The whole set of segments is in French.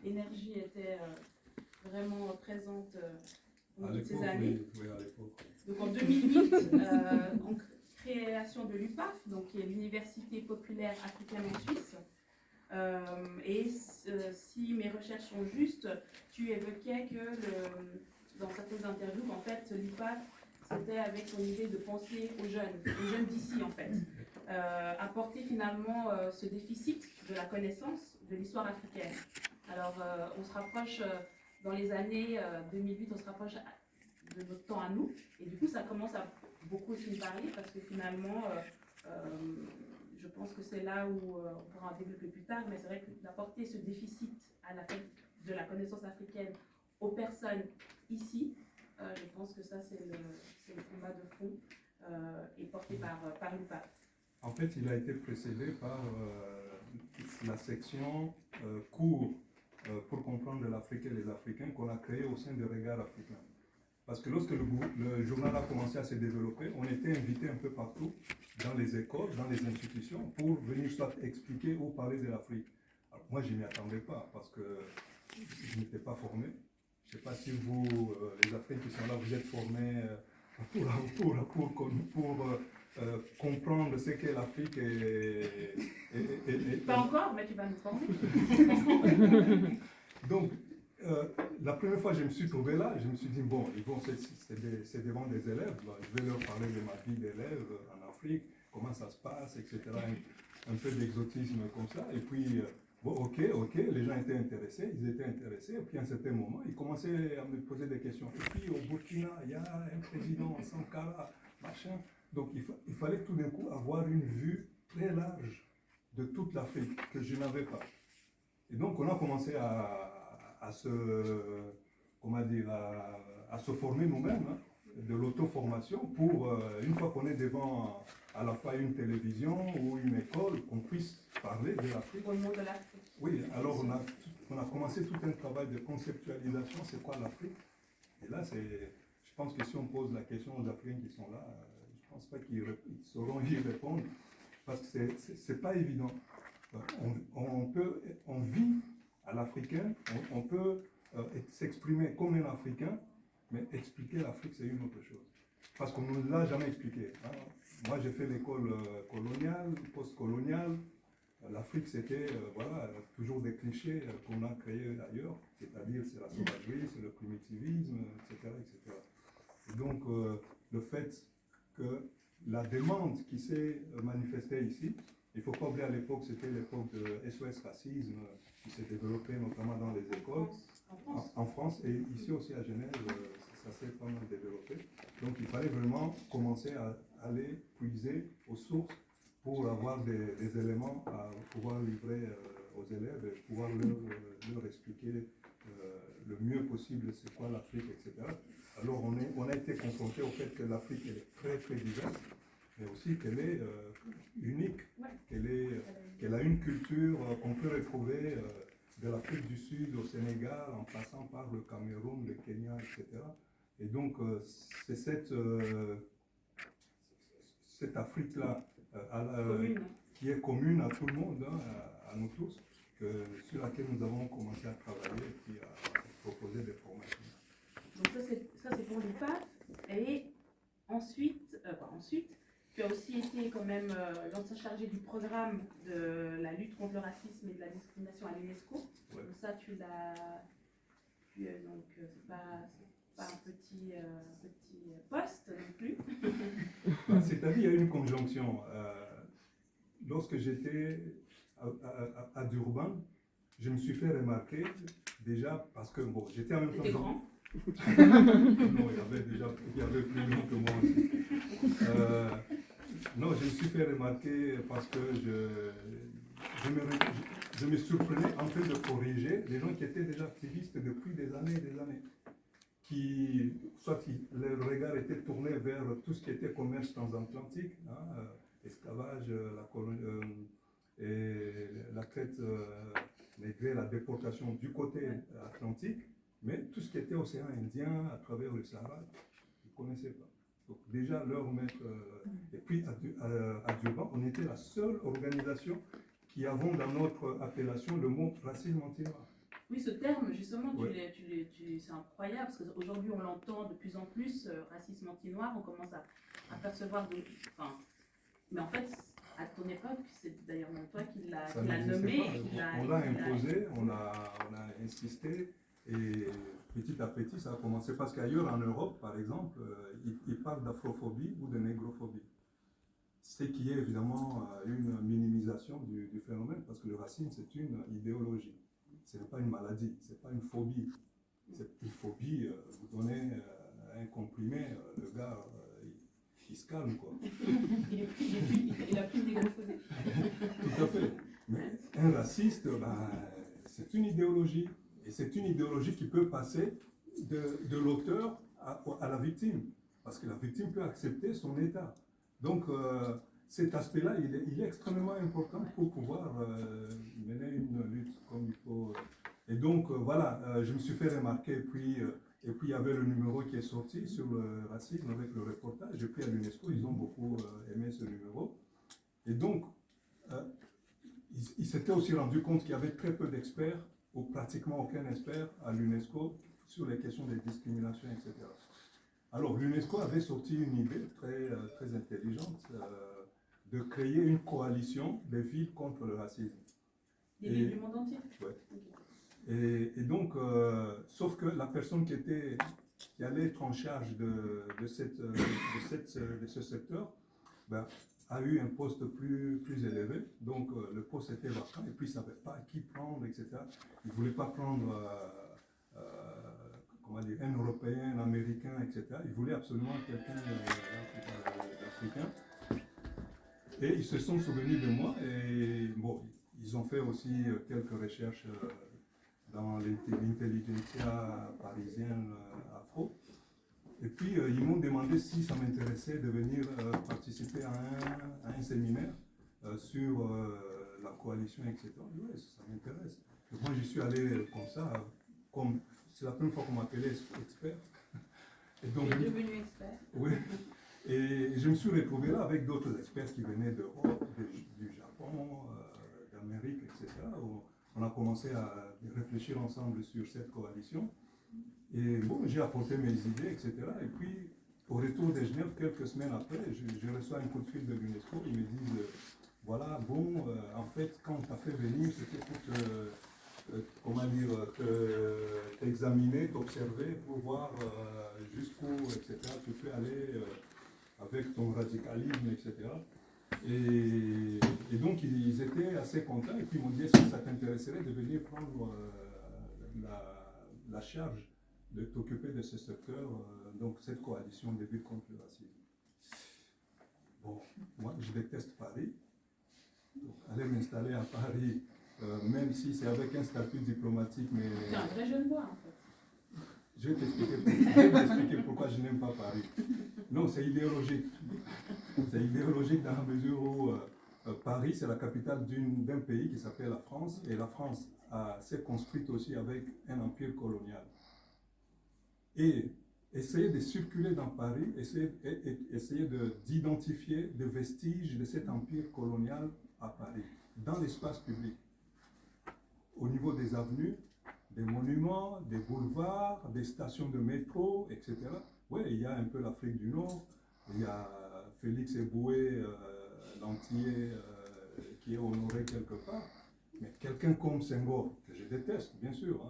énergie était vraiment présente À toutes ces l'époque, années. oui, à l'époque. Donc en 2008, en création de l'UPAF, donc qui est l'Université populaire africaine en Suisse. Si mes recherches sont justes, tu évoquais que dans certaines interviews, en fait, l'UPAF, c'était avec ton idée de penser aux jeunes d'ici, en fait. Apporter finalement ce déficit de la connaissance de l'histoire africaine. Alors, on se rapproche, dans les années 2008, on se rapproche de notre temps à nous, et du coup, ça commence à beaucoup aussi me parler, parce que finalement, je pense que c'est là où on pourra en développer plus tard, mais c'est vrai que d'apporter ce déficit de la connaissance africaine aux personnes ici, je pense que ça, c'est le combat de fond et porté par l'UPAF. En fait, il a été précédé par la section cours pour comprendre l'Afrique et les Africains qu'on a créé au sein de Regard Africain. Parce que lorsque le journal a commencé à se développer, on était invité un peu partout, dans les écoles, dans les institutions, pour venir soit expliquer ou parler de l'Afrique. Alors moi, je ne m'y attendais pas, parce que je n'étais pas formé. Je ne sais pas si vous, les Africains qui sont là, vous êtes formés pour comprendre ce qu'est l'Afrique Pas encore, mais tu vas nous former. Donc, la première fois que je me suis trouvé là, je me suis dit, bon, c'est devant des élèves, je vais leur parler de ma vie d'élève en Afrique, comment ça se passe, etc. Un peu d'exotisme comme ça. Et puis, bon, ok, les gens étaient intéressés, ils étaient intéressés. Et puis, à un certain moment, ils commençaient à me poser des questions. Et puis, au Burkina, il y a un président, Sankara, machin. Donc, il fallait tout d'un coup avoir une vue très large de toute l'Afrique que je n'avais pas. Et donc, on a commencé à se former nous-mêmes, hein, de l'auto-formation pour, une fois qu'on est devant à la fois une télévision ou une école, qu'on puisse parler de l'Afrique. Au nom de l'Afrique. Oui, alors on a commencé tout un travail de conceptualisation, c'est quoi l'Afrique? Et là, je pense que si on pose la question aux Africains qui sont là, je ne pense pas qu'ils sauront y répondre, parce que c'est pas évident. On vit à l'Africain, on peut s'exprimer comme un Africain, mais expliquer l'Afrique, c'est une autre chose. Parce qu'on ne nous l'a jamais expliqué. Hein. Moi, j'ai fait l'école coloniale, post-coloniale. L'Afrique, c'était voilà, toujours des clichés qu'on a créés ailleurs, c'est-à-dire c'est la sauvagerie, c'est le primitivisme, etc. etc. Et donc, le fait que la demande qui s'est manifestée ici, il ne faut pas oublier à l'époque, c'était l'époque de SOS Racisme qui s'est développé notamment dans les écoles en France et ici aussi à Genève, ça s'est pas mal développé. Donc il fallait vraiment commencer à aller puiser aux sources pour avoir des éléments à pouvoir livrer aux élèves et pouvoir leur expliquer le mieux possible c'est quoi l'Afrique, etc. Alors on a été confronté au fait que l'Afrique est très très diverse, mais aussi qu'elle est unique, qu'elle a une culture qu'on peut retrouver de l'Afrique du Sud au Sénégal, en passant par le Cameroun, le Kenya, etc. Et donc, c'est cette Afrique-là qui est commune à tout le monde, hein, à nous tous, sur laquelle nous avons commencé à travailler et puis à proposer des formations. Donc ça c'est pour l'UPAF. Et ensuite, tu as aussi été quand même l'ancien chargé du programme de la lutte contre le racisme et de la discrimination à l'UNESCO. Ouais. Donc ça tu l'as, donc c'est pas un petit poste non plus. C'est-à-dire il y a une conjonction. Lorsque j'étais à Durban, je me suis fait remarquer déjà parce que bon, j'étais en même temps. T'étais grand. Non, il y avait plus grand que moi aussi. Non, je me suis fait remarquer parce que je me surprenais en train de corriger les gens qui étaient déjà activistes depuis des années et des années. Soit leur regard était tourné vers tout ce qui était commerce transatlantique, hein, esclavage, et la traite négrière, la déportation du côté atlantique, mais tout ce qui était océan Indien à travers le Sahara, ils ne connaissaient pas. Donc déjà leur maître, et puis à Durban, on était la seule organisation qui avons dans notre appellation le mot racisme anti-noir. Oui, ce terme, justement, Ouais. c'est incroyable, parce qu'aujourd'hui, on l'entend de plus en plus, racisme anti-noir, on commence à percevoir enfin, mais en fait, à ton époque, c'est d'ailleurs même toi Ça qui l'a n'existait pas. nommé, On l'a imposé, on a insisté, et petit à petit, ça a commencé. Parce qu'ailleurs, en Europe, par exemple, ils parlent d'afrophobie ou de négrophobie. Ce qui est évidemment une minimisation du phénomène, parce que le racisme, c'est une idéologie. Ce n'est pas une maladie, ce n'est pas une phobie. C'est une phobie, vous donnez un comprimé, le gars, il se calme, quoi. Il a plus de négrophobie. Tout à fait. Mais un raciste, ben, c'est une idéologie. Et c'est une idéologie qui peut passer de l'auteur à la victime. Parce que la victime peut accepter son état. Donc, cet aspect-là, il est extrêmement important pour pouvoir mener une lutte comme il faut. Et donc, voilà, je me suis fait remarquer, et puis il y avait le numéro qui est sorti sur le racisme avec le reportage. Et puis à l'UNESCO, ils ont beaucoup aimé ce numéro. Et donc, euh, ils s'étaient aussi rendu compte qu'il y avait très peu d'experts, ou pratiquement aucun expert à l'UNESCO sur les questions des discriminations, etc. Alors, l'UNESCO avait sorti une idée très intelligente de créer une coalition des villes contre le racisme. Des villes du monde entier? Ouais. Et donc, sauf que la personne qui allait être en charge de ce secteur, ben, a eu un poste plus élevé, donc le poste était vacant, et puis il ne savait pas qui prendre, etc. Il ne voulait pas prendre comment dire, un Européen, un Américain, etc. Il voulait absolument quelqu'un d'Africain. Et ils se sont souvenus de moi, et bon, ils ont fait aussi quelques recherches dans l'intelligentsia parisienne afro. Et puis, ils m'ont demandé si ça m'intéressait de venir participer à un séminaire sur la coalition, etc. Oui, ça m'intéresse. Moi, j'y suis allé comme ça, c'est la première fois qu'on m'appelait expert. Et donc, tu es devenu expert. Oui. Et je me suis retrouvé là avec d'autres experts qui venaient d'Europe, du Japon, d'Amérique, etc. On a commencé à réfléchir ensemble sur cette coalition. Et bon, j'ai apporté mes idées, etc. Et puis, au retour de Genève, quelques semaines après, je reçois un coup de fil de l'UNESCO. Ils me disent, voilà, bon, en fait, quand tu as fait venir, c'était pour comment dire, t'examiner, t'observer, pour voir jusqu'où, etc., tu peux aller avec ton radicalisme, etc. Et donc, ils étaient assez contents. Et puis, ils m'ont dit, est-ce que ça t'intéresserait de venir prendre la charge de t'occuper de ce secteur, donc cette coalition des villes contre le racisme. Bon, moi je déteste Paris, donc aller m'installer à Paris, même si c'est avec un statut diplomatique, mais... C'est un vrai jeune bois en fait. Je vais t'expliquer pourquoi je n'aime pas Paris. Non, c'est idéologique. C'est idéologique dans la mesure où Paris, c'est la capitale d'un pays qui s'appelle la France, et la France s'est construite aussi avec un empire colonial. Et essayer de circuler dans Paris, essayer d'identifier des vestiges de cet empire colonial à Paris, dans l'espace public, au niveau des avenues, des monuments, des boulevards, des stations de métro, etc. Oui, il y a un peu l'Afrique du Nord, il y a Félix Eboué, l'Antillais, qui est honoré quelque part, mais quelqu'un comme Senghor, que je déteste, bien sûr, hein,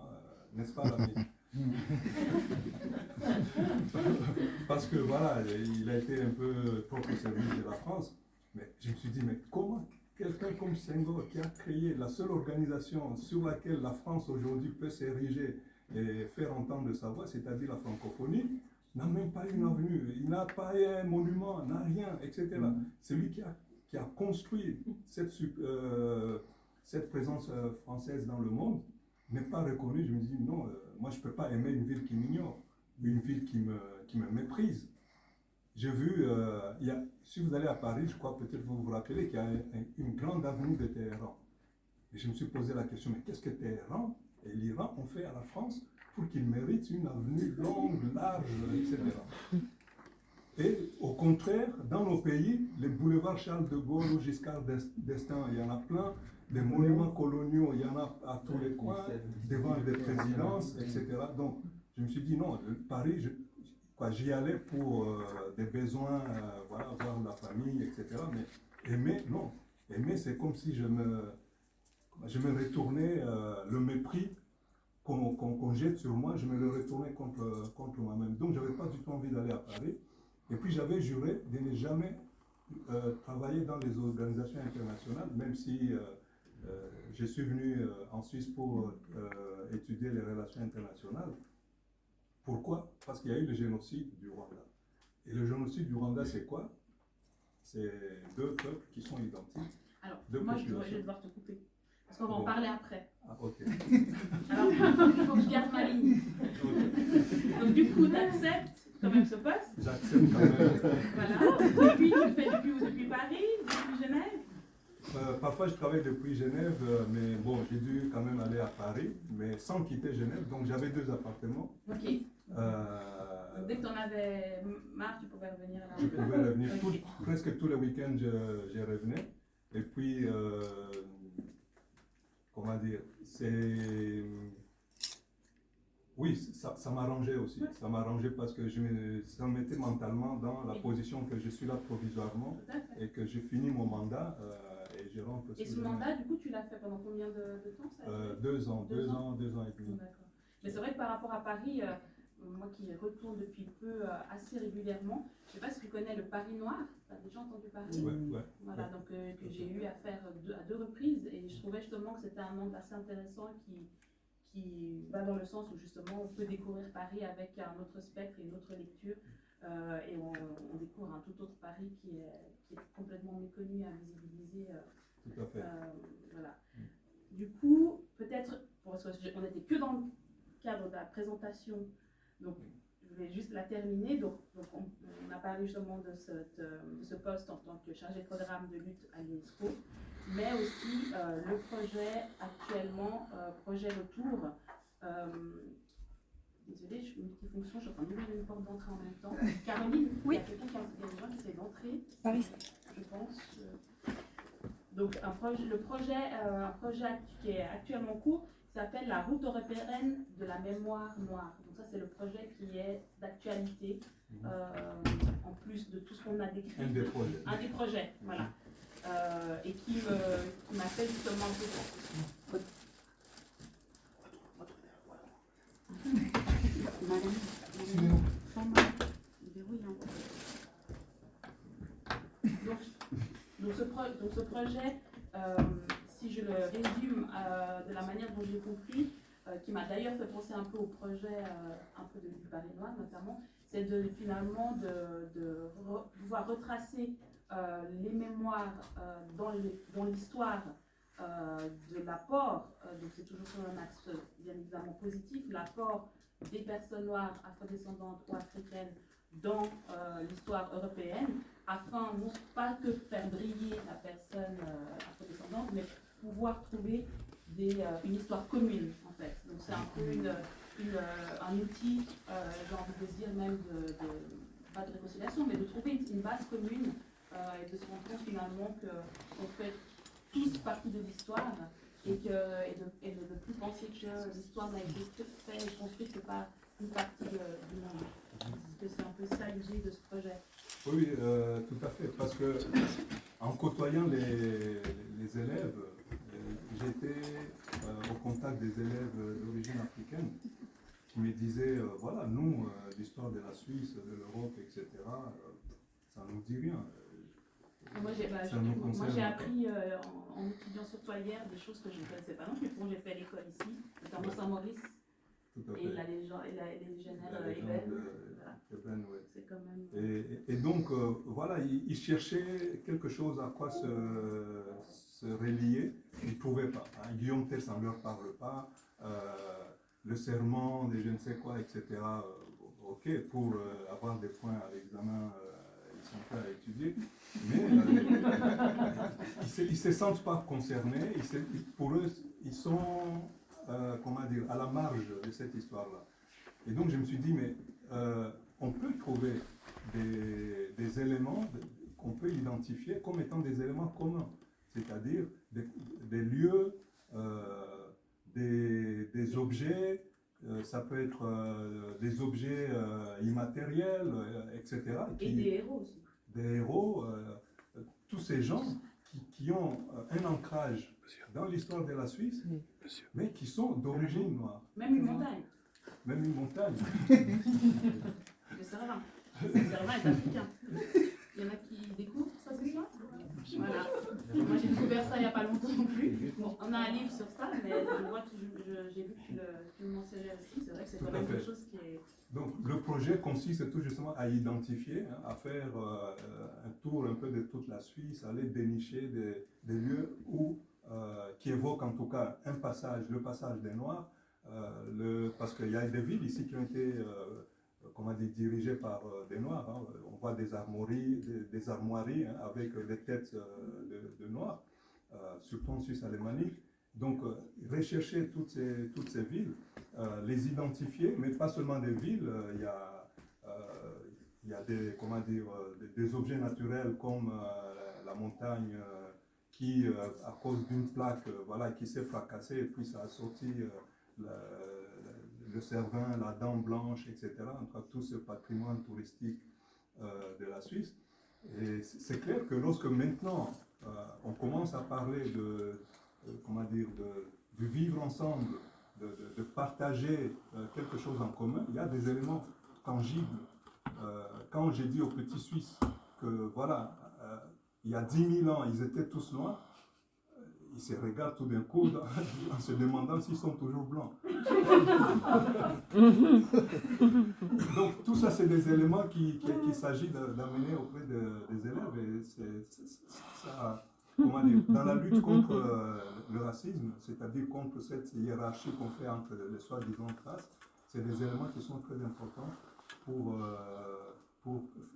n'est-ce pas l'ami? Parce que voilà, il a été un peu trop au service de la France. Mais je me suis dit, mais comment quelqu'un comme Senghor, qui a créé la seule organisation sur laquelle la France aujourd'hui peut s'ériger et faire entendre sa voix, c'est-à-dire la francophonie, n'a même pas une avenue, il n'a pas un monument, n'a rien, etc. C'est lui qui a construit cette présence française dans le monde, n'est pas reconnu. Je me dis, non, moi je ne peux pas aimer une ville qui m'ignore, une ville qui me méprise. J'ai vu, si vous allez à Paris, je crois peut-être vous vous rappelez qu'il y a une grande avenue de Téhéran. Et je me suis posé la question, mais qu'est-ce que Téhéran et l'Iran ont fait à la France pour qu'ils méritent une avenue longue, large, etc. Et au contraire, dans nos pays, les boulevards Charles de Gaulle ou Giscard d'Estaing, il y en a plein. des monuments coloniaux, il y en a à tous les coins, devant des présidences, etc. Donc, je me suis dit non, Paris, j'y allais pour des besoins, voilà, voir la famille, etc. Mais aimer, non. Aimer, c'est comme si je me retournais le mépris qu'on jette sur moi, je me le retournais contre moi-même. Donc, je n'avais pas du tout envie d'aller à Paris. Et puis, j'avais juré de ne jamais travailler dans les organisations internationales, même si je suis venu en Suisse pour étudier les relations internationales. Pourquoi? Parce qu'il y a eu le génocide du Rwanda. Et le génocide du Rwanda, c'est quoi? C'est deux peuples qui sont identiques. Alors, moi, je vais devoir te couper. Parce qu'on va en parler après. Ah, ok. Alors, il faut que je garde ma ligne. Okay. Donc, du coup, tu acceptes quand même ce poste. J'accepte quand même. Voilà. Depuis, tu fais depuis Paris, depuis Genève? Parfois, je travaille depuis Genève, mais bon, j'ai dû quand même aller à Paris, mais sans quitter Genève. Donc, j'avais 2 appartements. Ok. Donc, dès que tu en avais marre, tu pouvais revenir là. Je pouvais revenir. Okay. Presque tous les week-ends, je revenais. Et puis, comment dire, oui, ça m'arrangeait aussi. Ça m'arrangeait parce que ça me mettait mentalement dans la position que je suis là provisoirement et que j'ai fini mon mandat et je rentre. Et ce mandat, du coup, tu l'as fait pendant combien de temps ça 2 ans, 2 ans et demi. D'accord. Mais c'est vrai que par rapport à Paris, moi qui retourne depuis peu assez régulièrement, je ne sais pas si tu connais le Paris Noir, tu as déjà entendu parler? Oui. Voilà, donc que j'ai eu à faire à 2 reprises et je trouvais justement que c'était un monde assez intéressant qui va dans le sens où justement on peut découvrir Paris avec un autre spectre et une autre lecture et on découvre un tout autre Paris qui est complètement méconnu, invisibilisé. Tout à fait. Voilà. Du coup, peut-être, parce qu'on n'était que dans le cadre de la présentation, donc je vais juste la terminer. Donc on a parlé justement de ce poste en tant que chargé de programme de lutte à l'UNESCO, mais aussi le projet actuellement, projet Retour. Désolée, je suis multifonction, je suis en train d'ouvrir une porte d'entrée en même temps. Caroline, oui. Il y a quelqu'un il y a des gens qui essaient d'entrer. Paris. Je pense. Donc un projet qui est actuellement en cours s'appelle la route européenne de la mémoire noire. Donc ça c'est le projet qui est d'actualité en plus de tout ce qu'on a décrit. Un des projets. Un des projets, voilà. Et qui m'a fait justement un peu. Donc ce projet, si je le résume de la manière dont j'ai compris, qui m'a d'ailleurs fait penser un peu au projet un peu du Paris Noir notamment, c'est finalement de pouvoir retracer les mémoires dans l'histoire de l'apport, donc c'est toujours sur un axe bien évidemment positif, l'apport des personnes noires, afrodescendantes ou africaines dans l'histoire européenne, afin non pas que faire briller la personne afrodescendante, mais pouvoir trouver une histoire commune en fait. Donc c'est un peu un outil, j'ai envie de dire même pas de réconciliation, mais de trouver une base commune et de se rendre compte finalement qu'on fait tous partie de l'histoire et de ne plus penser que l'histoire n'a été faite et construite que par une partie du monde. Est-ce que c'est un peu ça l'idée de ce projet? Oui, tout à fait, parce que en côtoyant les élèves, j'étais au contact des élèves d'origine africaine qui me disaient, voilà, nous, l'histoire de la Suisse, de l'Europe, etc., ça ne nous dit rien. Moi j'ai appris en étudiant sur toi hier des choses que je ne connaissais pas non plus. Bon, j'ai fait l'école ici, notamment Saint-Maurice et les légionnaires Eben. Ouais. C'est quand même... Et donc, voilà, il cherchait quelque chose à quoi se relier. Il ne trouvaient pas. Hein. Guillaume Tell, ça ne leur parle pas. Le serment, des je ne sais quoi, etc. Ok, pour avoir des points à l'examen. Ils sont prêts à étudier, mais ils ne se sentent pas concernés. Pour eux, ils sont comment dire, à la marge de cette histoire-là. Et donc je me suis dit, mais on peut trouver des éléments qu'on peut identifier comme étant des éléments communs. c'est-à-dire des lieux, des objets, ça peut être des objets immatériels, etc. Et des héros aussi. Des héros, tous ces gens qui ont un ancrage dans l'histoire de la Suisse, mais qui sont d'origine noire. Même une montagne. Même une montagne. Le Cervin. Le Cervin est africain. Il y en a qui découvrent ça ce soir. Voilà. Moi j'ai découvert ça il n'y a pas longtemps non plus. Bon, on a un livre sur ça, mais moi j'ai vu que tu le mentionnais aussi. C'est vrai que c'est quand même quelque chose qui est. Donc le projet consiste tout justement à identifier, à faire un tour un peu de toute la Suisse, aller dénicher des lieux où, qui évoquent en tout cas un passage, le passage des Noirs, parce qu'il y a des villes ici qui ont été comment dire, dirigées par des Noirs. Hein. On voit des armoiries hein, avec des têtes de Noirs, surtout en Suisse alémanique. Donc, rechercher toutes ces villes, les identifier, mais pas seulement des villes, il y a des, comment dire, des objets naturels comme la montagne qui, à cause d'une plaque, voilà, qui s'est fracassée et puis ça a sorti le Cervin, la Dent Blanche, etc. Entre tout ce patrimoine touristique de la Suisse. Et c'est clair que lorsque maintenant on commence à parler comment dire, de vivre ensemble, de partager quelque chose en commun, il y a des éléments tangibles. Quand j'ai dit aux petits Suisses que voilà, il y a 10 000 ans, ils étaient tous noirs, ils se regardent tout d'un coup en se demandant s'ils sont toujours blancs. Donc tout ça, c'est des éléments qu'il s'agit d'amener auprès des élèves. Et ça, comment dire, dans la lutte contre le racisme, c'est-à-dire contre cette hiérarchie qu'on fait entre les soi-disant races, c'est des éléments qui sont très importants pour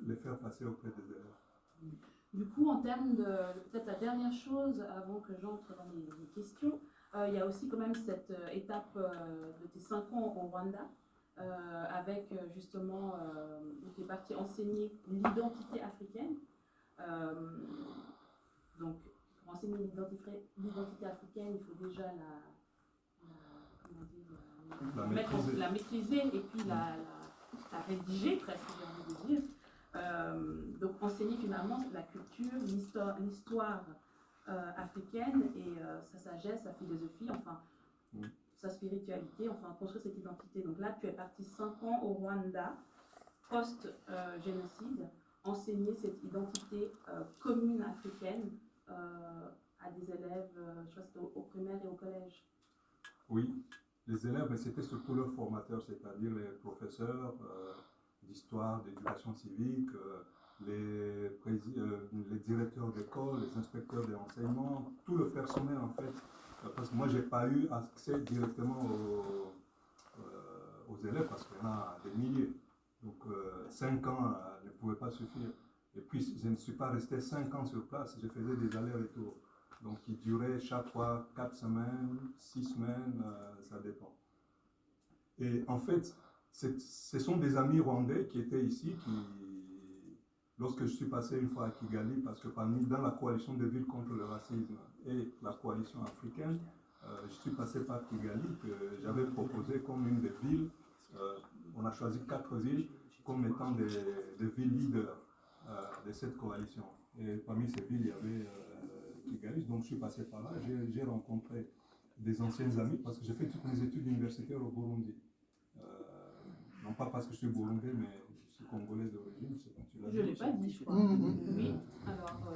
les faire passer auprès des élèves. Du coup, en termes de peut-être la dernière chose, avant que j'entre dans les questions, il y a aussi quand même cette étape de tes 5 ans au Rwanda, avec justement, où tu es parti enseigner l'identité africaine. Donc, pour enseigner l'identité africaine, il faut déjà la maîtriser et puis la rédiger, presque, j'ai envie de dire. Donc enseigner finalement la culture, l'histoire africaine et sa sagesse, sa philosophie, enfin sa spiritualité, enfin construire cette identité. Donc là, tu es parti 5 ans au Rwanda, post-génocide, enseigner cette identité commune africaine à des élèves, je crois que c'était au primaire et au collège. Oui, les élèves, c'était surtout leurs formateurs, c'est-à-dire les professeurs d'histoire, d'éducation civique, les directeurs d'école, les inspecteurs de l'enseignement, tout le personnel en fait, parce que moi j'ai pas eu accès directement aux élèves parce qu'il y en a des milliers. Donc 5 ans ne pouvaient pas suffire. Et puis je ne suis pas resté 5 ans sur place, je faisais des allers-retours. Donc qui duraient chaque fois 4 semaines, 6 semaines, ça dépend. Et en fait, ce sont des amis rwandais qui étaient ici, lorsque je suis passé une fois à Kigali, parce que dans la coalition des villes contre le racisme et la coalition africaine, je suis passé par Kigali, que j'avais proposé comme une des villes. On a choisi 4 villes comme étant des villes leaders de cette coalition. Et parmi ces villes, il y avait Kigali, donc je suis passé par là, j'ai rencontré des anciens amis, parce que j'ai fait toutes mes études universitaires au Burundi. Non pas parce que je suis burundais, mais je suis congolais d'origine. Je ne l'ai pas dit, je crois. Oui, alors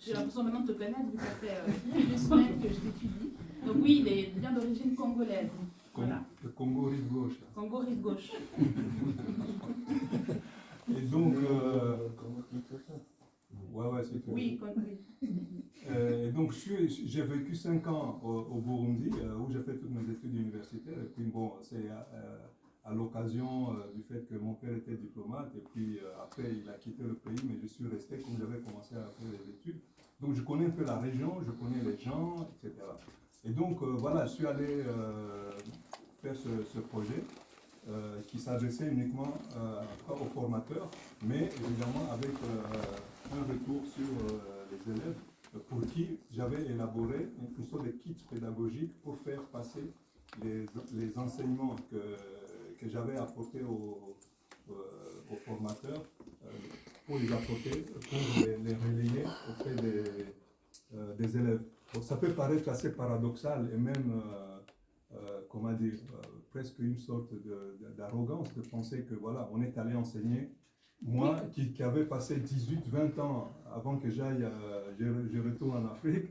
j'ai l'impression maintenant de te connaître, vu que ça fait des semaines que je t'étudie. Donc oui, il est bien d'origine congolaise. Voilà. Le Congo rive gauche. Congo rive gauche. Et donc, ouais, c'est tout. Oui, et donc, j'ai vécu 5 ans au Burundi, où j'ai fait toutes mes études universitaires. Et puis, bon, c'est à l'occasion du fait que mon père était diplomate. Et puis, après, il a quitté le pays, mais je suis resté comme j'avais commencé à faire les études. Donc, je connais un peu la région, je connais les gens, etc. Et donc, voilà, je suis allé faire ce projet. Qui s'adressait uniquement aux formateurs, mais évidemment avec un retour sur les élèves. pour qui j'avais élaboré une sorte de kit pédagogique pour faire passer les enseignements que j'avais apportés aux formateurs, pour les apporter, pour les relayer auprès des élèves. Donc, ça peut paraître assez paradoxal et même, comment dire, presque une sorte d'arrogance de penser que voilà, on est allé enseigner. Moi, qui avais passé 18-20 ans avant que j'aille, je retourne en Afrique,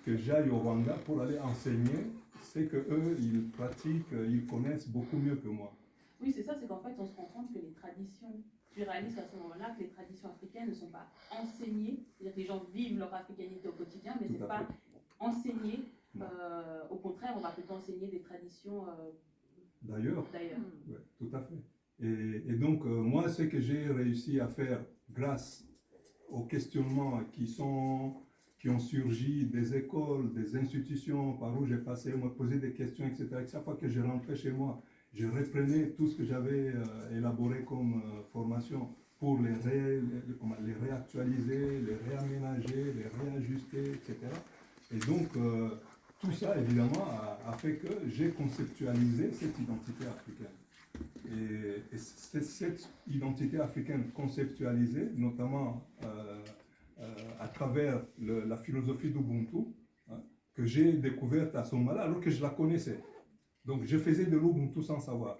que j'aille au Rwanda pour aller enseigner, c'est qu'eux, ils pratiquent, ils connaissent beaucoup mieux que moi. Oui, c'est ça, c'est qu'en fait, on se rend compte que les traditions, tu réalises à ce moment-là que les traditions africaines ne sont pas enseignées, c'est-à-dire que les gens vivent leur africanité au quotidien, mais ce n'est pas enseigné. Au contraire, on va plutôt enseigner des traditions d'ailleurs. Ouais, tout à fait. Et donc, moi, ce que j'ai réussi à faire grâce aux questionnements qui ont surgi des écoles, des institutions par où j'ai passé, on me posait des questions, etc. Et chaque fois que je rentrais chez moi, je reprenais tout ce que j'avais élaboré comme formation pour les réactualiser, les réaménager, les réajuster, etc. Et donc, tout ça, évidemment, a fait que j'ai conceptualisé cette identité africaine. Et c'est cette identité africaine conceptualisée, notamment à travers la philosophie d'Ubuntu, hein, que j'ai découverte à ce moment-là, alors que je la connaissais. Donc, je faisais de l'Ubuntu sans savoir.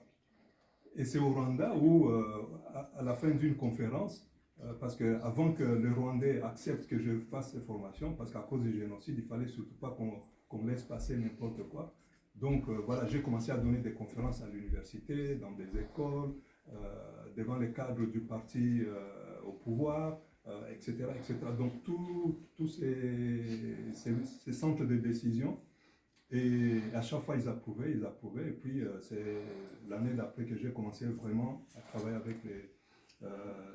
Et c'est au Rwanda où, à la fin d'une conférence, parce qu'avant que le Rwandais accepte que je fasse ces formations, parce qu'à cause du génocide, il ne fallait surtout pas qu'on laisse passer n'importe quoi. Donc voilà, j'ai commencé à donner des conférences à l'université, dans des écoles, devant les cadres du parti au pouvoir, etc., etc. Donc tous ces centres de décision. Et à chaque fois, ils approuvaient. Et puis, c'est l'année d'après que j'ai commencé vraiment à travailler avec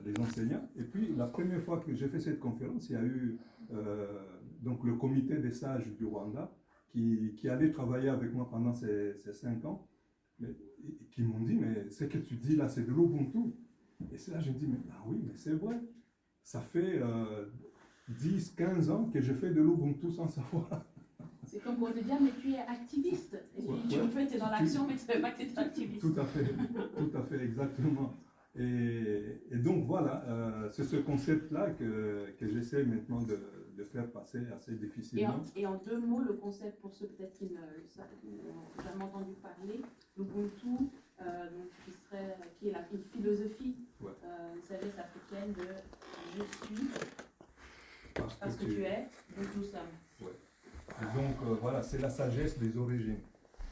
les enseignants. Et puis, la première fois que j'ai fait cette conférence, il y a eu donc le comité des sages du Rwanda qui allait travailler avec moi pendant ces 5 ans, qui m'ont dit, mais ce que tu dis là, c'est de l'Ubuntu. Et c'est là que je me dis, mais ah oui, mais c'est vrai. Ça fait 10-15 ans que je fais de l'Ubuntu sans savoir. C'est comme pour te dire, mais tu es activiste. Et tu le fais, tu es dans l'action, mais tu ne sais pas que tu es activiste. Tout à fait, exactement. Et donc voilà, c'est ce concept-là que j'essaie maintenant de faire passer assez difficilement. Et en 2 mots, le concept, pour ceux peut-être qui n'ont jamais entendu parler, l'Ubuntu, qui est une philosophie, une sagesse africaine de je suis, parce que tu es, donc nous sommes. Ouais. Et donc voilà, c'est la sagesse des origines.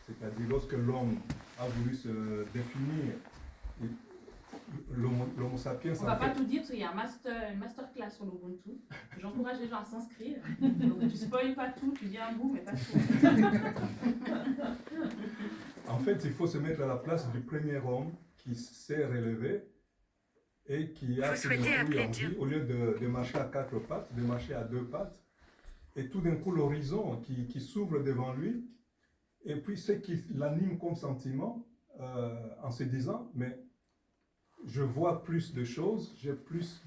C'est-à-dire lorsque l'homme a voulu se définir, l'homo sapiens... On ne va pas tout dire, parce qu'il y a une masterclass sur l'Ubuntu. J'encourage les gens à s'inscrire. Donc tu ne spoiles pas tout, tu dis un bout, mais pas tout. En fait, il faut se mettre à la place du premier homme qui s'est relevé et qui a envie, au lieu de marcher à 4 pattes, de marcher à 2 pattes. Et tout d'un coup, l'horizon qui s'ouvre devant lui, et puis ce qui l'anime comme sentiment, en se disant, mais je vois plus de choses, j'ai plus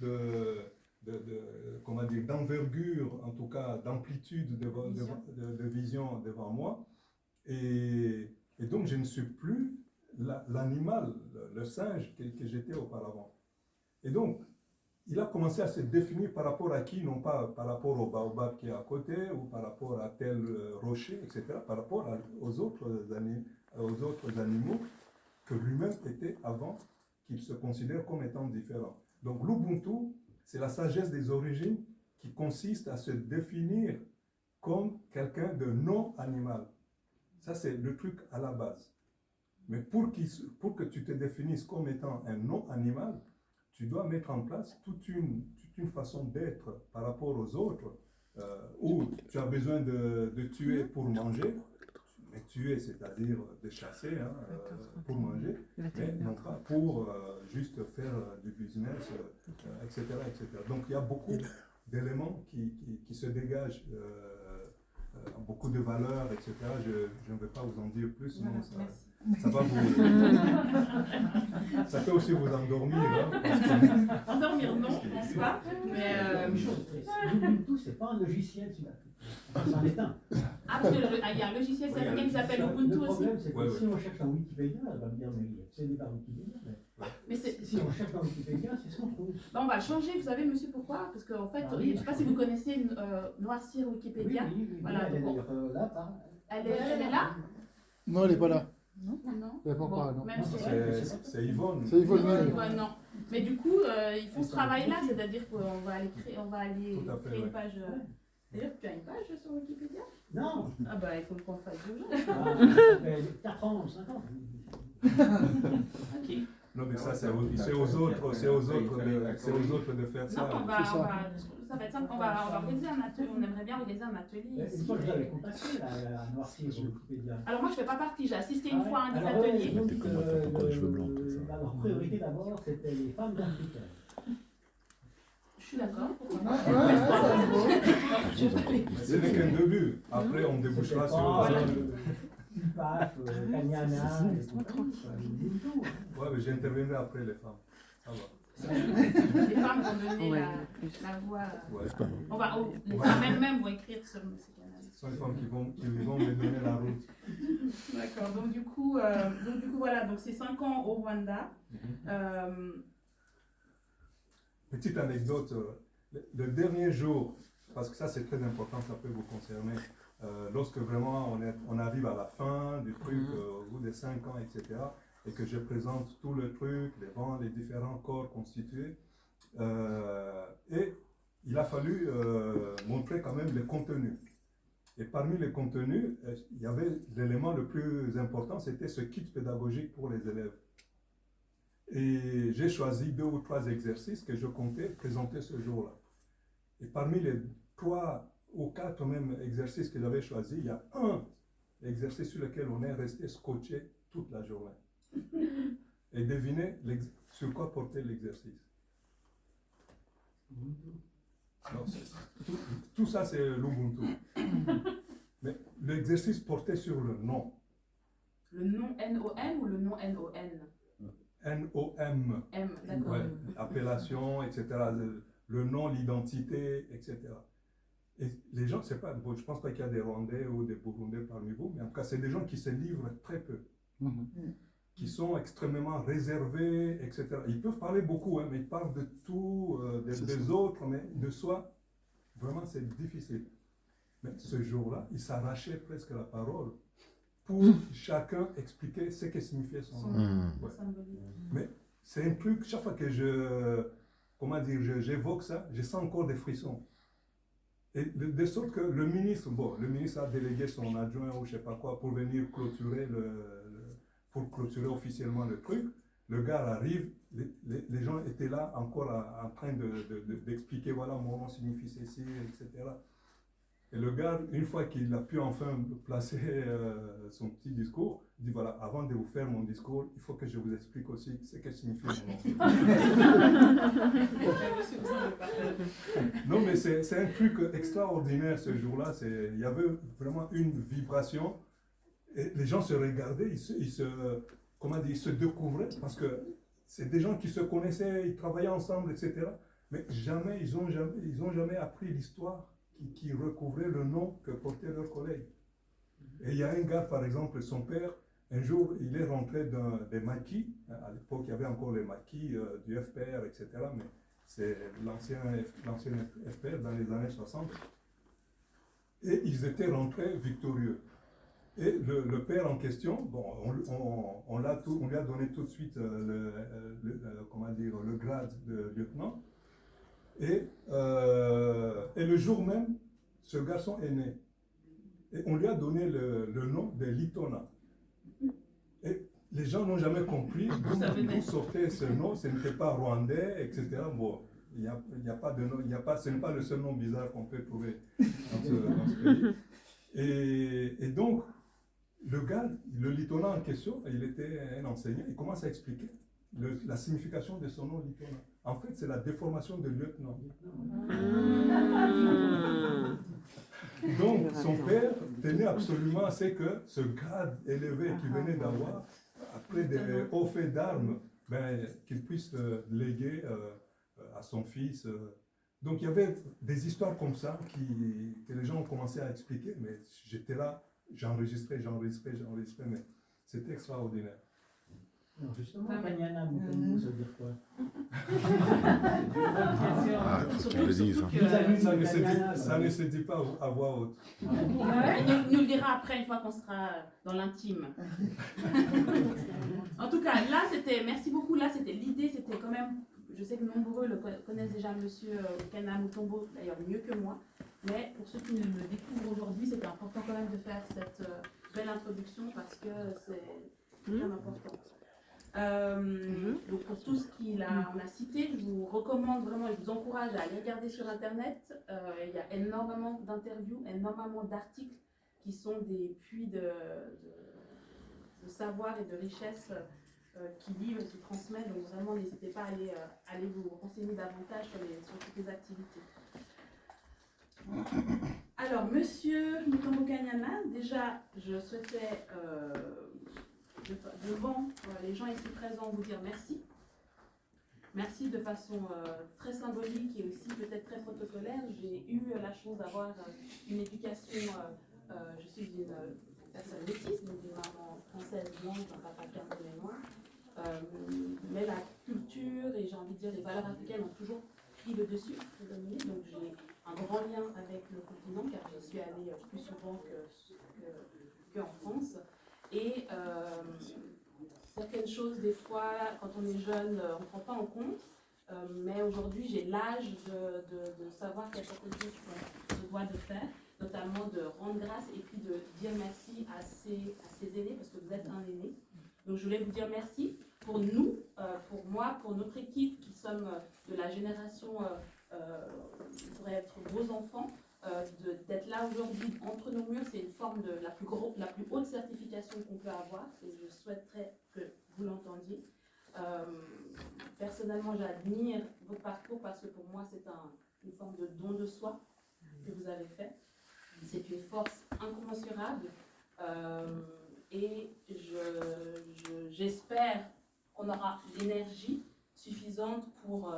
comment dire, d'envergure, en tout cas d'amplitude de vision devant moi, et donc je ne suis plus l'animal, le singe que j'étais auparavant. Et donc, il a commencé à se définir par rapport à qui, non pas par rapport au baobab qui est à côté, ou par rapport à tel rocher, etc., par rapport aux autres animaux que lui-même était avant, qu'il se considère comme étant différent. Donc l'Ubuntu, c'est la sagesse des origines qui consiste à se définir comme quelqu'un de non animal. Ça, c'est le truc à la base. Mais pour que tu te définisses comme étant un non animal, tu dois mettre en place toute une façon d'être par rapport aux autres, où tu as besoin de tuer pour manger, mais tuer, c'est-à-dire de chasser pour manger, mais non pas pour juste faire du business, etc., etc. Donc il y a beaucoup d'éléments qui se dégagent, beaucoup de valeurs, etc. Je ne vais pas vous en dire plus, sinon Ça va vous... Ça peut aussi vous endormir. Hein, Endormir, non, je pense pas. Mais Ubuntu, c'est pas un logiciel, c'en est un. ah, parce qu'il y a un logiciel sud-africain qui s'appelle Ubuntu Le aussi. problème, c'est que Ouais, si on cherche dans Wikipédia, elle va me dire, mais ce n'est pas Wikipédia. Mais Si on cherche dans Wikipédia, c'est ce qu'on trouve. bah, on va changer, vous savez, monsieur, pourquoi? Parce qu'en fait, Ah oui, je ne sais pas si vous connaissez Noircir Oui, Wikipédia. voilà, elle est donc d'ailleurs là, par... elle est là? Non, elle n'est pas là. Non. Elle n'est pas encore là, non. Même si c'est Yvonne. C'est Yvonne non, même. Yvonne, non. Mais du coup, ils font ce travail-là, c'est-à-dire qu'on va aller créer, Tout à fait, créer ouais. une page. D'ailleurs, tu as une page sur Wikipédia? Non, Ah bah, il faut qu'on fasse d'urgence. ça fait 4 ans, 5 ans. Ok. Non, mais ça, c'est aux autres de faire Non, ça. ça va être simple. On va organiser un atelier. On aimerait bien organiser un atelier Une ici. fois que je l'avais contacté, là, à Noircir sur Wikipédia. Alors moi, je ne fais pas partie. J'ai assisté une Ah fois à un des alors, ouais, ateliers. donc, T'es comme moi, t'as encore les cheveux blancs, toi, ça. leur priorité d'abord, c'était les femmes africaines. Je suis d'accord. Ce n'est qu'un début. Après, on débouchera sur... UPAF, Kanyana, Ouais, mais j'interviendrai après les femmes. Ça va. Les femmes vont donner la voix. Ouais. Les femmes elles-mêmes vont écrire sur ces canaux. Ce sont les femmes qui vont me donner la route. D'accord. Donc du coup, voilà. Donc c'est 5 ans au Rwanda. Petite anecdote, le dernier jour, parce que ça c'est très important, ça peut vous concerner, lorsque vraiment on arrive à la fin du truc, au bout des 5 ans, etc., et que je présente tout le truc, les différents corps constitués, et il a fallu montrer quand même les contenus. Et parmi les contenus, il y avait l'élément le plus important, c'était ce kit pédagogique pour les élèves. Et j'ai choisi 2 ou 3 exercices que je comptais présenter ce jour-là. Et parmi les 3 ou 4 même exercices que j'avais choisis, il y a un exercice sur lequel on est resté scotché toute la journée. Et devinez sur quoi portait l'exercice. Tout ça, c'est l'Ubuntu. Mais l'exercice portait sur le nom. Le nom N-O-M ou le nom N-O-N? N-O-M. M, d'accord. Ouais, appellation, etc. Le nom, l'identité, etc. Et les gens, c'est pas, bon, je ne pense pas qu'il y a des Rwandais ou des Burundais parmi vous, mais en tout cas, c'est des gens qui se livrent très peu, qui sont extrêmement réservés, etc. Ils peuvent parler beaucoup, hein, mais ils parlent de tout, des autres, mais de soi, vraiment, c'est difficile. Mais ce jour-là, ils s'arrachaient presque la parole pour chacun expliquer ce que signifiait son nom. Ouais. Mais c'est un truc, chaque fois que j'évoque ça, je sens encore des frissons. Et de sorte que le ministre a délégué son adjoint ou je ne sais pas quoi pour venir clôturer pour clôturer officiellement le truc. Le gars arrive, les gens étaient là encore en train d'expliquer, voilà, mon nom signifie ceci, etc. Et le gars, une fois qu'il a pu enfin placer son petit discours, dit voilà, avant de vous faire mon discours, il faut que je vous explique aussi ce que signifie mon nom. Non, mais c'est un truc extraordinaire ce jour-là. Il y avait vraiment une vibration. Et les gens se regardaient, ils se découvraient parce que c'est des gens qui se connaissaient, ils travaillaient ensemble, etc. Mais jamais, ils ont jamais appris l'histoire qui recouvrait le nom que portaient leurs collègues. Et il y a un gars, par exemple, son père, un jour, il est rentré des maquis. À l'époque, il y avait encore les maquis du FPR, etc. Mais c'est l'ancien FPR dans les années 60. Et ils étaient rentrés victorieux. Et le père en question, bon, on lui a donné tout de suite le grade de lieutenant. Et le jour même, ce garçon est né. Et on lui a donné le nom de Litona. Et les gens n'ont jamais compris d'où sortait ce nom, ce n'était pas rwandais, etc. Bon, il n'y a pas de nom, ce n'est pas le seul nom bizarre qu'on peut trouver dans ce pays. Et donc, le gars, le Litona en question, il était un enseignant, il commence à expliquer la signification de son nom Litona. En fait, c'est la déformation de lieutenant. Donc, son père tenait absolument à ce que ce grade élevé qu'il venait d'avoir, après des hauts faits d'armes, ben, qu'il puisse léguer à son fils. Donc il y avait des histoires comme ça que les gens ont commencé à expliquer, mais j'étais là, j'enregistrais, mais c'était extraordinaire. Non, justement, Kanyana Mutombo, ça veut dire quoi? Ah, il faut que tu le dises. Hein. Ça ne se dit pas à voix haute. Il nous le dira après, une fois qu'on sera dans l'intime. En tout cas, là, c'était, merci beaucoup, là, c'était l'idée, c'était quand même, je sais que nombreux connaissent déjà monsieur Kanyana Mutombo, d'ailleurs mieux que moi, mais pour ceux qui le découvrent aujourd'hui, c'était important quand même de faire cette belle introduction parce que c'est très important. Donc pour tout ce qu'on a cité, je vous recommande vraiment, je vous encourage à aller regarder sur internet. Il y a énormément d'interviews, énormément d'articles qui sont des puits de savoir et de richesse qui livrent et se transmettent. Donc vraiment n'hésitez pas à aller vous renseigner davantage sur toutes les activités. Alors monsieur Mutombo Kanyana, déjà je souhaitais devant les gens ici présents vous dire merci. Merci de façon très symbolique et aussi peut-être très protocolaire. J'ai eu la chance d'avoir une éducation, je suis une personne métisse, donc une maman française blanche, un papa père de mémoire. Mais la culture et j'ai envie de dire les valeurs africaines ont toujours pris le dessus, donc j'ai un grand lien avec le continent car j'y suis allée plus souvent qu'en France. Et certaines choses, des fois, quand on est jeune, on ne prend pas en compte. Mais aujourd'hui, j'ai l'âge de savoir qu'il y a certaines choses qu'on se doit de faire, notamment de rendre grâce et puis de dire merci à ses aînés, parce que vous êtes un aîné. Donc, je voulais vous dire merci pour nous, pour moi, pour notre équipe qui sommes de la génération, qui pourrait être vos enfants. D'être là aujourd'hui entre nos murs, c'est une forme de la plus haute certification qu'on peut avoir et je souhaiterais que vous l'entendiez. Personnellement, j'admire votre parcours parce que pour moi, c'est une forme de don de soi que vous avez fait. C'est une force incommensurable et j'espère qu'on aura l'énergie suffisante pour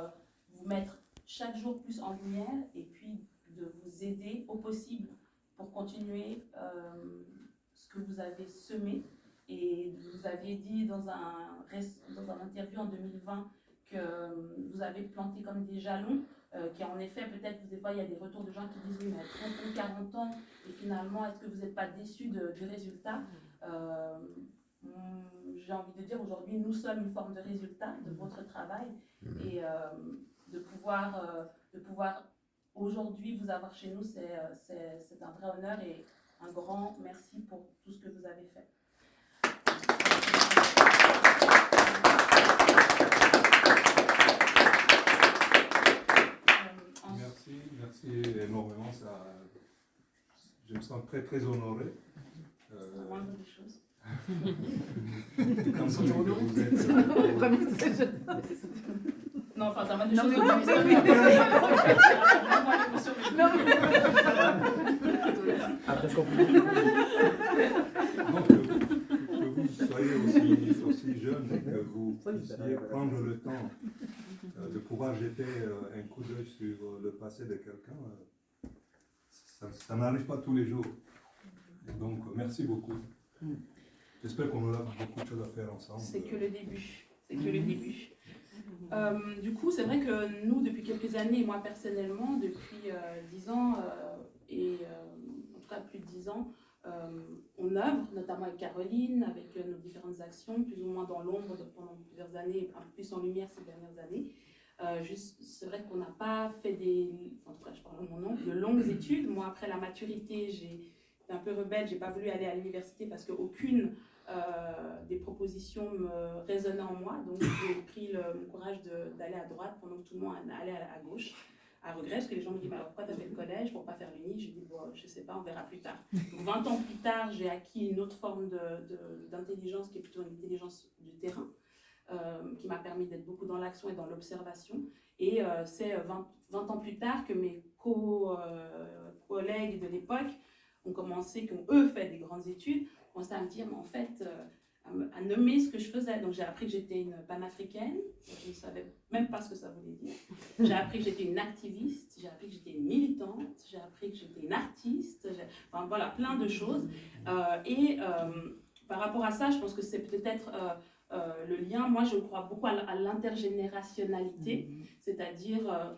vous mettre chaque jour plus en lumière et puis de vous aider au possible pour continuer ce que vous avez semé. Et vous aviez dit dans un interview en 2020 que vous avez planté comme des jalons, qui en effet, peut-être des fois il y a des retours de gens qui disent oui, mais à 30 ou 40 ans, et finalement, est-ce que vous n'êtes pas déçus du résultat? J'ai envie de dire aujourd'hui, nous sommes une forme de résultat de votre travail et de pouvoir aujourd'hui vous avoir chez nous, c'est un vrai honneur et un grand merci pour tout ce que vous avez fait. Merci énormément. Je me sens très très honoré. C'est la moindre des choses. Quand vous êtes, non, enfin, ça m'a des choses. Après donc, que vous soyez aussi jeune et que vous puissiez prendre le temps de pouvoir jeter un coup d'œil sur le passé de quelqu'un, ça n'arrive pas tous les jours. Donc, merci beaucoup. J'espère qu'on aura beaucoup de choses à faire ensemble. C'est que le début. C'est que le début. Du coup, c'est vrai que nous, depuis quelques années, moi personnellement, depuis 10 ans, en tout cas plus de 10 ans, on œuvre, notamment avec Caroline, avec nos différentes actions, plus ou moins dans l'ombre pendant plusieurs années, un peu plus en lumière ces dernières années. C'est vrai qu'on n'a pas fait en tout cas je parle en mon nom, de longues études. Moi, après la maturité, j'ai été un peu rebelle, j'ai pas voulu aller à l'université parce qu'aucune des propositions me résonnait en moi. Donc j'ai pris le courage d'aller à droite pendant que tout le monde allait à gauche. À regret, parce que les gens me disent alors pourquoi tu as fait le collège, pourquoi pas faire l'uni? Je dis bon, je sais pas, on verra plus tard. Donc 20 ans plus tard, j'ai acquis une autre forme d'intelligence qui est plutôt une intelligence du terrain. Qui m'a permis d'être beaucoup dans l'action et dans l'observation. Et c'est 20 ans plus tard que mes collègues de l'époque ont commencé, qui ont eux fait des grandes études, commençaient à me dire, mais en fait, à nommer ce que je faisais. Donc j'ai appris que j'étais une panafricaine, je ne savais même pas ce que ça voulait dire. J'ai appris que j'étais une activiste, j'ai appris que j'étais une militante, j'ai appris que j'étais une artiste, enfin voilà, plein de choses. Par rapport à ça, je pense que c'est peut-être le lien. Moi, je crois beaucoup à l'intergénérationnalité, c'est-à-dire,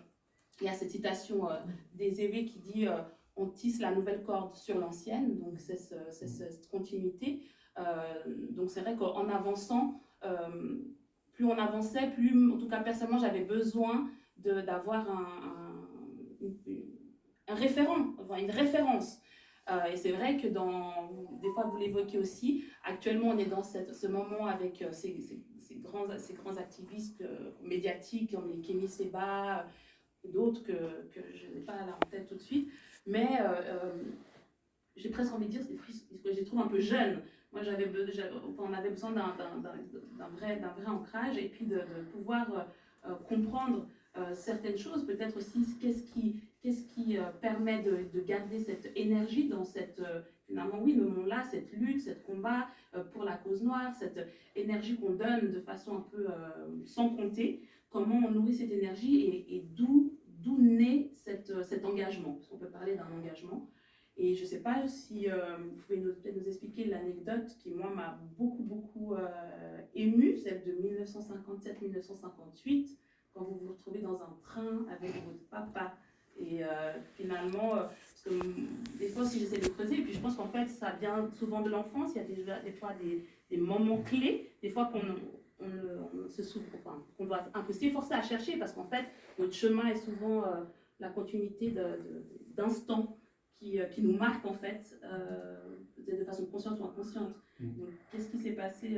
il y a cette citation des Évés qui dit on tisse la nouvelle corde sur l'ancienne, donc c'est cette continuité. Donc c'est vrai qu'en avançant, plus on avançait, plus, en tout cas personnellement, j'avais besoin d'avoir un référent, enfin, une référence. Et c'est vrai que des fois vous l'évoquez aussi, actuellement on est dans ce moment avec ces grands activistes médiatiques comme les Kémy Séba, d'autres que je n'ai pas là en tête tout de suite, mais j'ai presque envie de dire que je les trouve un peu jeunes. Moi, on avait besoin d'un vrai ancrage et puis de pouvoir comprendre certaines choses, peut-être aussi qu'est-ce qui permet de garder cette énergie dans finalement, oui, nommons-là, cette lutte, cette combat pour la cause noire, cette énergie qu'on donne de façon un peu sans compter, comment on nourrit cette énergie et d'où naît cet engagement, parce qu'on peut parler d'un engagement. Et je ne sais pas si vous pouvez peut-être nous expliquer l'anecdote qui, moi, m'a beaucoup émue, celle de 1957-1958, quand vous vous retrouvez dans un train avec votre papa. Et finalement, parce que des fois aussi j'essaie de creuser, et puis je pense qu'en fait ça vient souvent de l'enfance, il y a des fois des moments clés, des fois qu'on doit un peu s'efforcer à chercher, parce qu'en fait notre chemin est souvent la continuité d'instants qui nous marquent en fait, peut-être de façon consciente ou inconsciente. Donc qu'est-ce qui s'est passé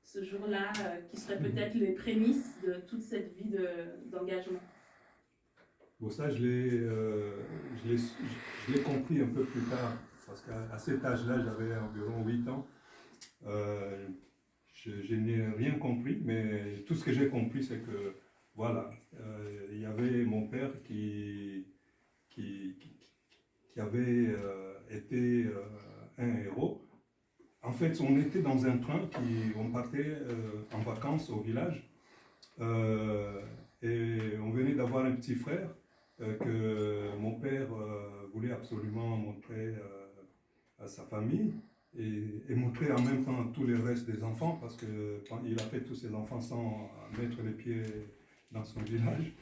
ce jour-là, qui serait peut-être les prémices de toute cette vie d'engagement? Bon, ça, je l'ai compris un peu plus tard, parce qu'à cet âge-là, j'avais environ 8 ans. Je n'ai rien compris, mais tout ce que j'ai compris, c'est que, voilà, il y avait mon père qui avait été un héros. En fait, on était dans un train, on partait en vacances au village, et on venait d'avoir un petit frère que mon père voulait absolument montrer à sa famille et montrer en même temps tous les restes des enfants, parce qu'il a fait tous ses enfants sans mettre les pieds dans son village.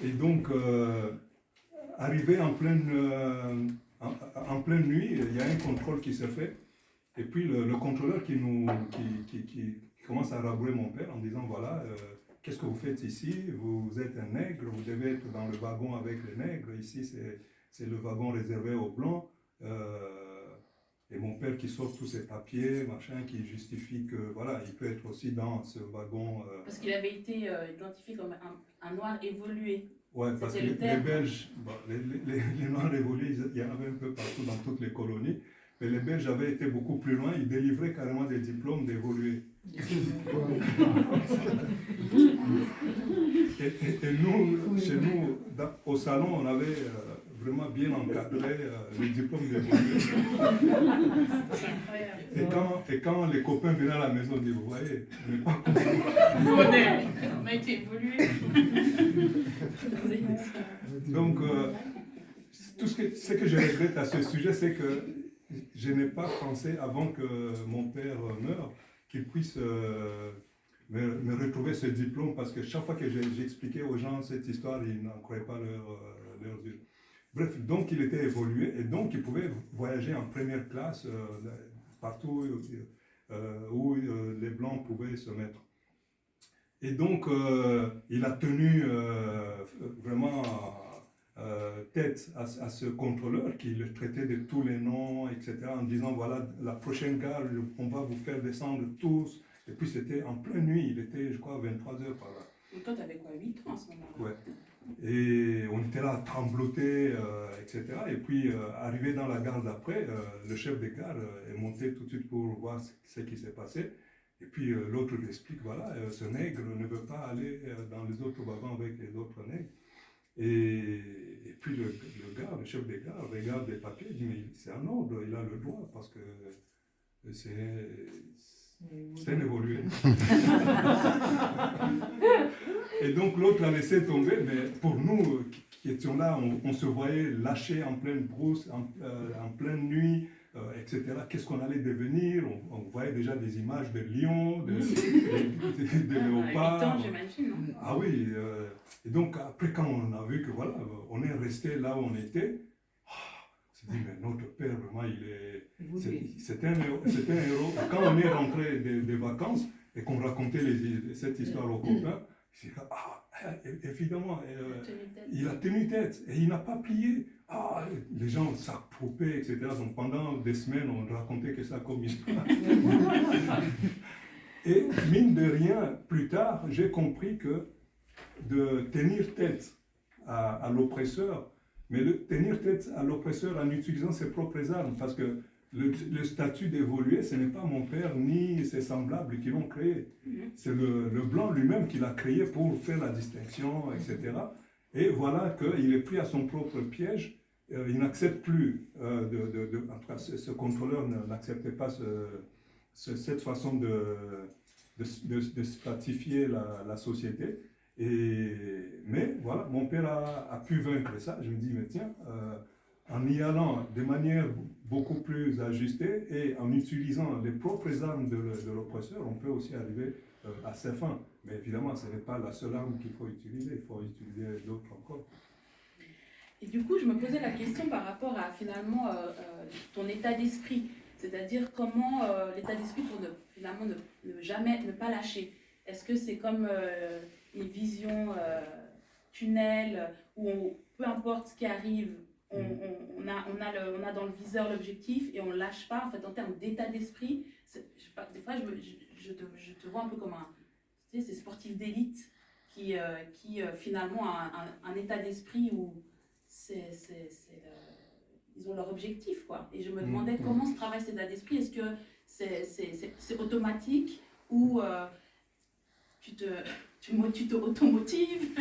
Et donc, arrivé en pleine nuit, il y a un contrôle qui se fait, et puis le contrôleur qui commence à rabrouer mon père en disant, voilà, qu'est-ce que vous faites ici? Vous êtes un nègre, vous devez être dans le wagon avec les nègres. Ici, c'est le wagon réservé aux blancs. Et mon père qui sort tous ses papiers, machin, qui justifie que voilà, il peut être aussi dans ce wagon. Parce qu'il avait été identifié comme un noir évolué. Ouais, parce que les Belges, bon, les noirs évolués, il y en avait un peu partout dans toutes les colonies. Mais les Belges avaient été beaucoup plus loin, ils délivraient carrément des diplômes d'évolués. Et nous, chez nous, au salon, on avait vraiment bien encadré les diplômes d'évolués. Et quand les copains venaient à la maison, ils disaient, vous voyez, on n'est pas on a été évolué. Donc, tout ce que je regrette à ce sujet, c'est que je n'ai pas pensé, avant que mon père meure, qu'il puisse me retrouver ce diplôme, parce que chaque fois que j'expliquais aux gens cette histoire, ils n'en croyaient pas leurs yeux. Bref, donc il était évolué, et donc il pouvait voyager en première classe partout où les Blancs pouvaient se mettre. Et donc, il a tenu vraiment tête à ce contrôleur qui le traitait de tous les noms, etc., en disant, voilà, la prochaine gare, on va vous faire descendre tous. Et puis c'était en pleine nuit, il était, je crois, 23h par là. Et toi, tu avais quoi, 8 ans à ce moment-là? Ouais. Et on était là, trembloté, etc. Et puis, arrivé dans la gare d'après, le chef des gares est monté tout de suite pour voir ce qui s'est passé. Et puis l'autre lui explique, voilà, ce nègre ne veut pas aller dans les autres wagons avec les autres nègres. Et puis le gars, le chef des gars, regarde les papiers, il dit mais c'est un ordre, il a le droit parce que c'est un évolué. Et donc l'autre l'a laissé tomber, mais pour nous qui étions là, on se voyait lâcher en pleine brousse, en pleine nuit, etc. Qu'est-ce qu'on allait devenir? On voyait déjà des images de lions, de léopards. J'imagine. Ah oui. Et donc après quand on a vu que voilà, on est resté là où on était, on s'est dit mais notre père vraiment c'était un héros. Quand on est rentré des vacances et qu'on racontait cette histoire aux copains, c'est évidemment, il a tenu tête et il n'a pas plié. Les gens s'approupaient, etc. Donc pendant des semaines, on racontait que ça comme histoire. Et mine de rien, plus tard, j'ai compris que de tenir tête à l'oppresseur, mais de tenir tête à l'oppresseur en utilisant ses propres armes, parce que le statut d'évolué, ce n'est pas mon père ni ses semblables qui l'ont créé. C'est le blanc lui-même qui l'a créé pour faire la distinction, etc. Et voilà qu'il est pris à son propre piège. Il n'accepte plus, en tout cas ce contrôleur n'acceptait pas cette façon de stratifier la société. Mais voilà, mon père a pu vaincre ça. Je me dis, mais tiens, en y allant de manière beaucoup plus ajustée et en utilisant les propres armes de l'oppresseur, on peut aussi arriver à ses fins. Mais évidemment, ce n'est pas la seule arme qu'il faut utiliser, il faut utiliser d'autres encore. Et du coup, je me posais la question par rapport à finalement ton état d'esprit, c'est-à-dire comment l'état d'esprit pour finalement ne pas lâcher. Est-ce que c'est comme une vision tunnel où peu importe ce qui arrive, on a dans le viseur l'objectif et on ne lâche pas, en fait, en termes d'état d'esprit. Des fois, je te vois un peu comme ces sportifs d'élite qui finalement a un état d'esprit où ils ont leur objectif, quoi. Et je me demandais comment se travaille cet état d'esprit. Est-ce que c'est automatique ou tu te automotives?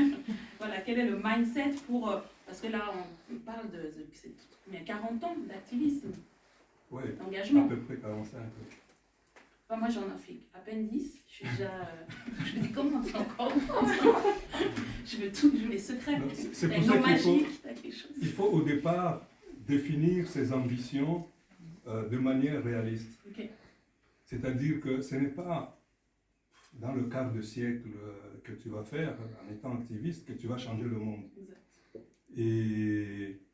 Voilà, quel est le mindset pour... parce que là, on parle de 40 ans d'activisme, d'engagement. À peu près 45. Enfin, moi, j'en ai fait à peine 10. Je suis déjà... je me dis, comment c'est encore je veux les secrets. C'est pour ça qu'il faut au départ définir ses ambitions de manière réaliste. Okay. C'est-à-dire que ce n'est pas dans le quart de siècle que tu vas faire en étant activiste que tu vas changer le monde. Exact.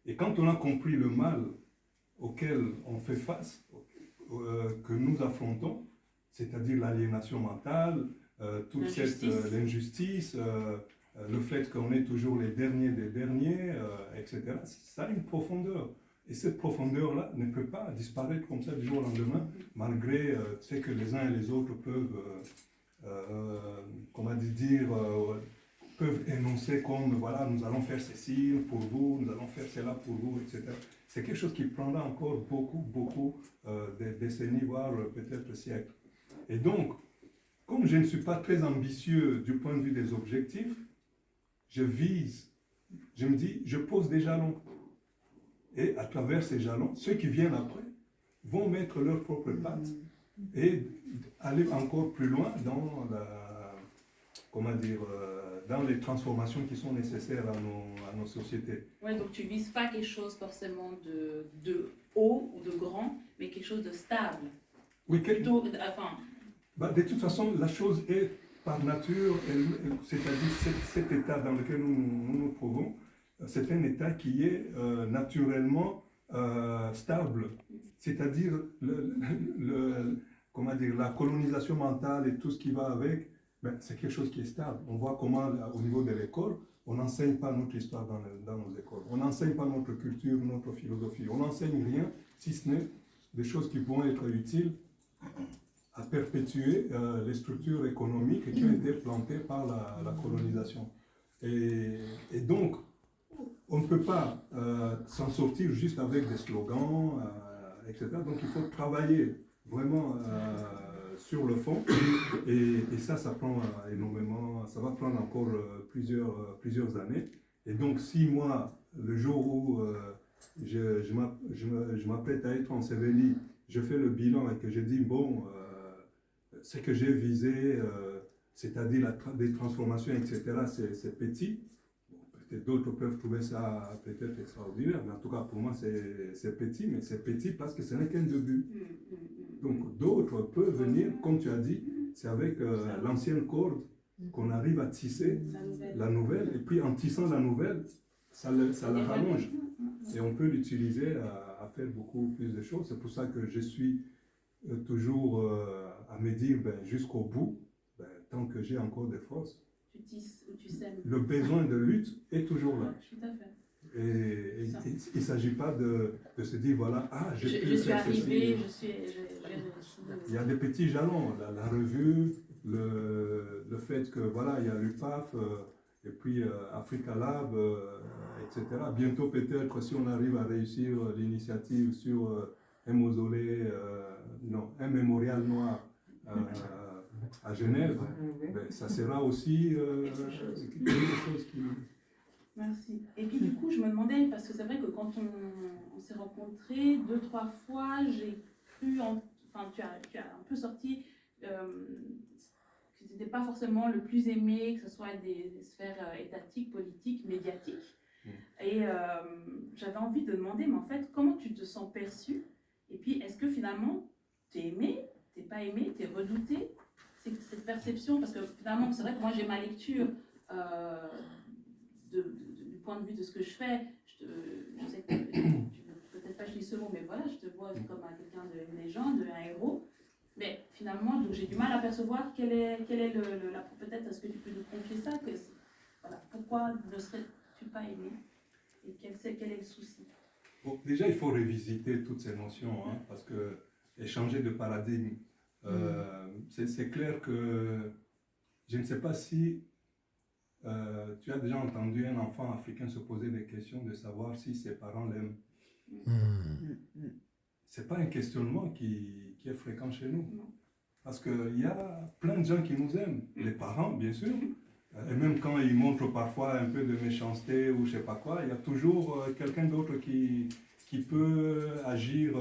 Et quand on a compris le mal auquel on fait face, que nous affrontons, c'est-à-dire l'aliénation mentale, toute l'injustice, le fait qu'on est toujours les derniers des derniers, etc., ça a une profondeur. Et cette profondeur-là ne peut pas disparaître comme ça du jour au lendemain, malgré que les uns et les autres peuvent, peuvent énoncer comme, voilà, nous allons faire ceci pour vous, nous allons faire cela pour vous, etc. C'est quelque chose qui prendra encore beaucoup de décennies, voire peut-être siècles. Et donc, comme je ne suis pas très ambitieux du point de vue des objectifs, je me dis, je pose des jalons. Et à travers ces jalons, ceux qui viennent après vont mettre leurs propres pattes et aller encore plus loin dans dans les transformations qui sont nécessaires à nos sociétés. Oui, donc tu ne vises pas quelque chose forcément de haut ou de grand, mais quelque chose de stable. Oui, de toute façon, la chose est par nature, c'est-à-dire cet état dans lequel nous trouvons, c'est un état qui est naturellement stable. C'est-à-dire la colonisation mentale et tout ce qui va avec, c'est quelque chose qui est stable. On voit comment, au niveau de l'école, on n'enseigne pas notre histoire dans nos écoles. On n'enseigne pas notre culture, notre philosophie. On n'enseigne rien, si ce n'est des choses qui vont être utiles à perpétuer les structures économiques qui ont été plantées par la colonisation. Et donc, on ne peut pas s'en sortir juste avec des slogans, etc. Donc il faut travailler vraiment sur le fond. Et ça prend énormément, ça va prendre encore plusieurs années. Et donc, si moi, le jour où je m'apprête à être en Sévélie, je fais le bilan et que je dis, bon, ce que j'ai visé, c'est-à-dire des transformations, etc., c'est petit. Bon, peut-être d'autres peuvent trouver ça peut-être extraordinaire, mais en tout cas, pour moi, c'est petit, mais c'est petit parce que ce n'est qu'un début. Donc, d'autres peuvent venir, comme tu as dit, c'est avec l'ancienne corde qu'on arrive à tisser la nouvelle, et puis en tissant la nouvelle, ça la rallonge. Et on peut l'utiliser à faire beaucoup plus de choses. C'est pour ça que je suis toujours à me dire, jusqu'au bout, tant que j'ai encore des forces, tu tisses ou tu sèmes. le besoin de lutte est toujours là. Tout à fait. Et il ne s'agit pas de se dire, voilà, je suis arrivé, il y a des petits jalons, la revue, le fait que, voilà, il y a l'UPAF, et puis Africa Lab, etc. Bientôt, peut-être, si on arrive à réussir l'initiative sur un mausolée, un mémorial noir à Genève, ça sera aussi quelque chose qui... Merci. Et puis du coup, je me demandais, parce que c'est vrai que quand on s'est rencontrés 2-3 fois, j'ai cru, enfin tu as un peu sorti que tu n'étais pas forcément le plus aimé, que ce soit des sphères étatiques, politiques, médiatiques. Et j'avais envie de demander, mais en fait, comment tu te sens perçu? Et puis, est-ce que finalement, tu es aimé, tu n'es pas aimé, tu es redouté? C'est cette perception, parce que finalement, c'est vrai que moi, j'ai ma lecture du point de vue de ce que je fais. Je sais que tu ne veux peut-être pas utiliser ce mot, mais voilà, je te vois comme quelqu'un d'une légende, un héros. Mais finalement, donc j'ai du mal à percevoir quel est peut-être, est-ce que tu peux nous confier ça, voilà, pourquoi ne serais-tu pas aimé et quel est le souci? Bon, déjà, il faut révisiter toutes ces notions, parce que et changer de paradigme. C'est clair que je ne sais pas si tu as déjà entendu un enfant africain se poser des questions de savoir si ses parents l'aiment. C'est pas un questionnement qui est fréquent chez nous. Parce qu'il y a plein de gens qui nous aiment. Les parents, bien sûr. Et même quand ils montrent parfois un peu de méchanceté ou je sais pas quoi, il y a toujours quelqu'un d'autre qui peut agir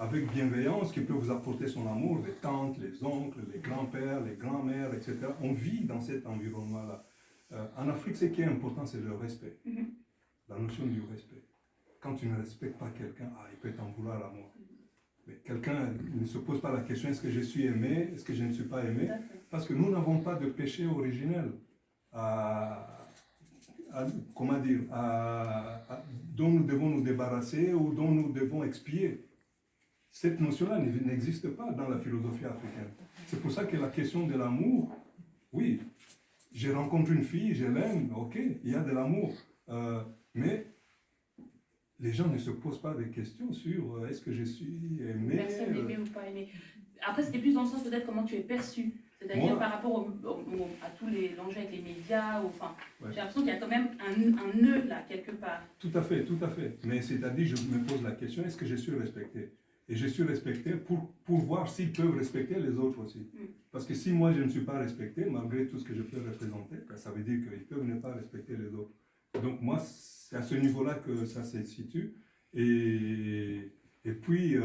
avec bienveillance, qui peut vous apporter son amour, les tantes, les oncles, les grands-pères, les grands-mères, etc. On vit dans cet environnement-là. En Afrique, ce qui est important, c'est le respect. La notion du respect. Quand tu ne respectes pas quelqu'un, il peut t'en vouloir à mort. Mais quelqu'un ne se pose pas la question, est-ce que je suis aimé, est-ce que je ne suis pas aimé? Parce que nous n'avons pas de péché originel dont nous devons nous débarrasser ou dont nous devons expier. Cette notion-là n'existe pas dans la philosophie africaine. C'est pour ça que la question de l'amour, oui, je rencontre une fille, je l'aime, ok, il y a de l'amour, mais les gens ne se posent pas des questions sur est-ce que je suis aimé. Personne aimé ou pas aimé. Après, c'était plus dans le sens peut-être comment tu es perçu. C'est-à-dire par rapport à tous l'enjeu avec les médias. J'ai l'impression qu'il y a quand même un nœud là, quelque part. Tout à fait, tout à fait. Mais c'est-à-dire, je me pose la question, est-ce que je suis respecté? Et je suis respecté pour voir s'ils peuvent respecter les autres aussi. Parce que si moi je ne suis pas respecté, malgré tout ce que je peux représenter, ça veut dire qu'ils peuvent ne pas respecter les autres. Donc moi, c'est à ce niveau-là que ça se situe. Et puis,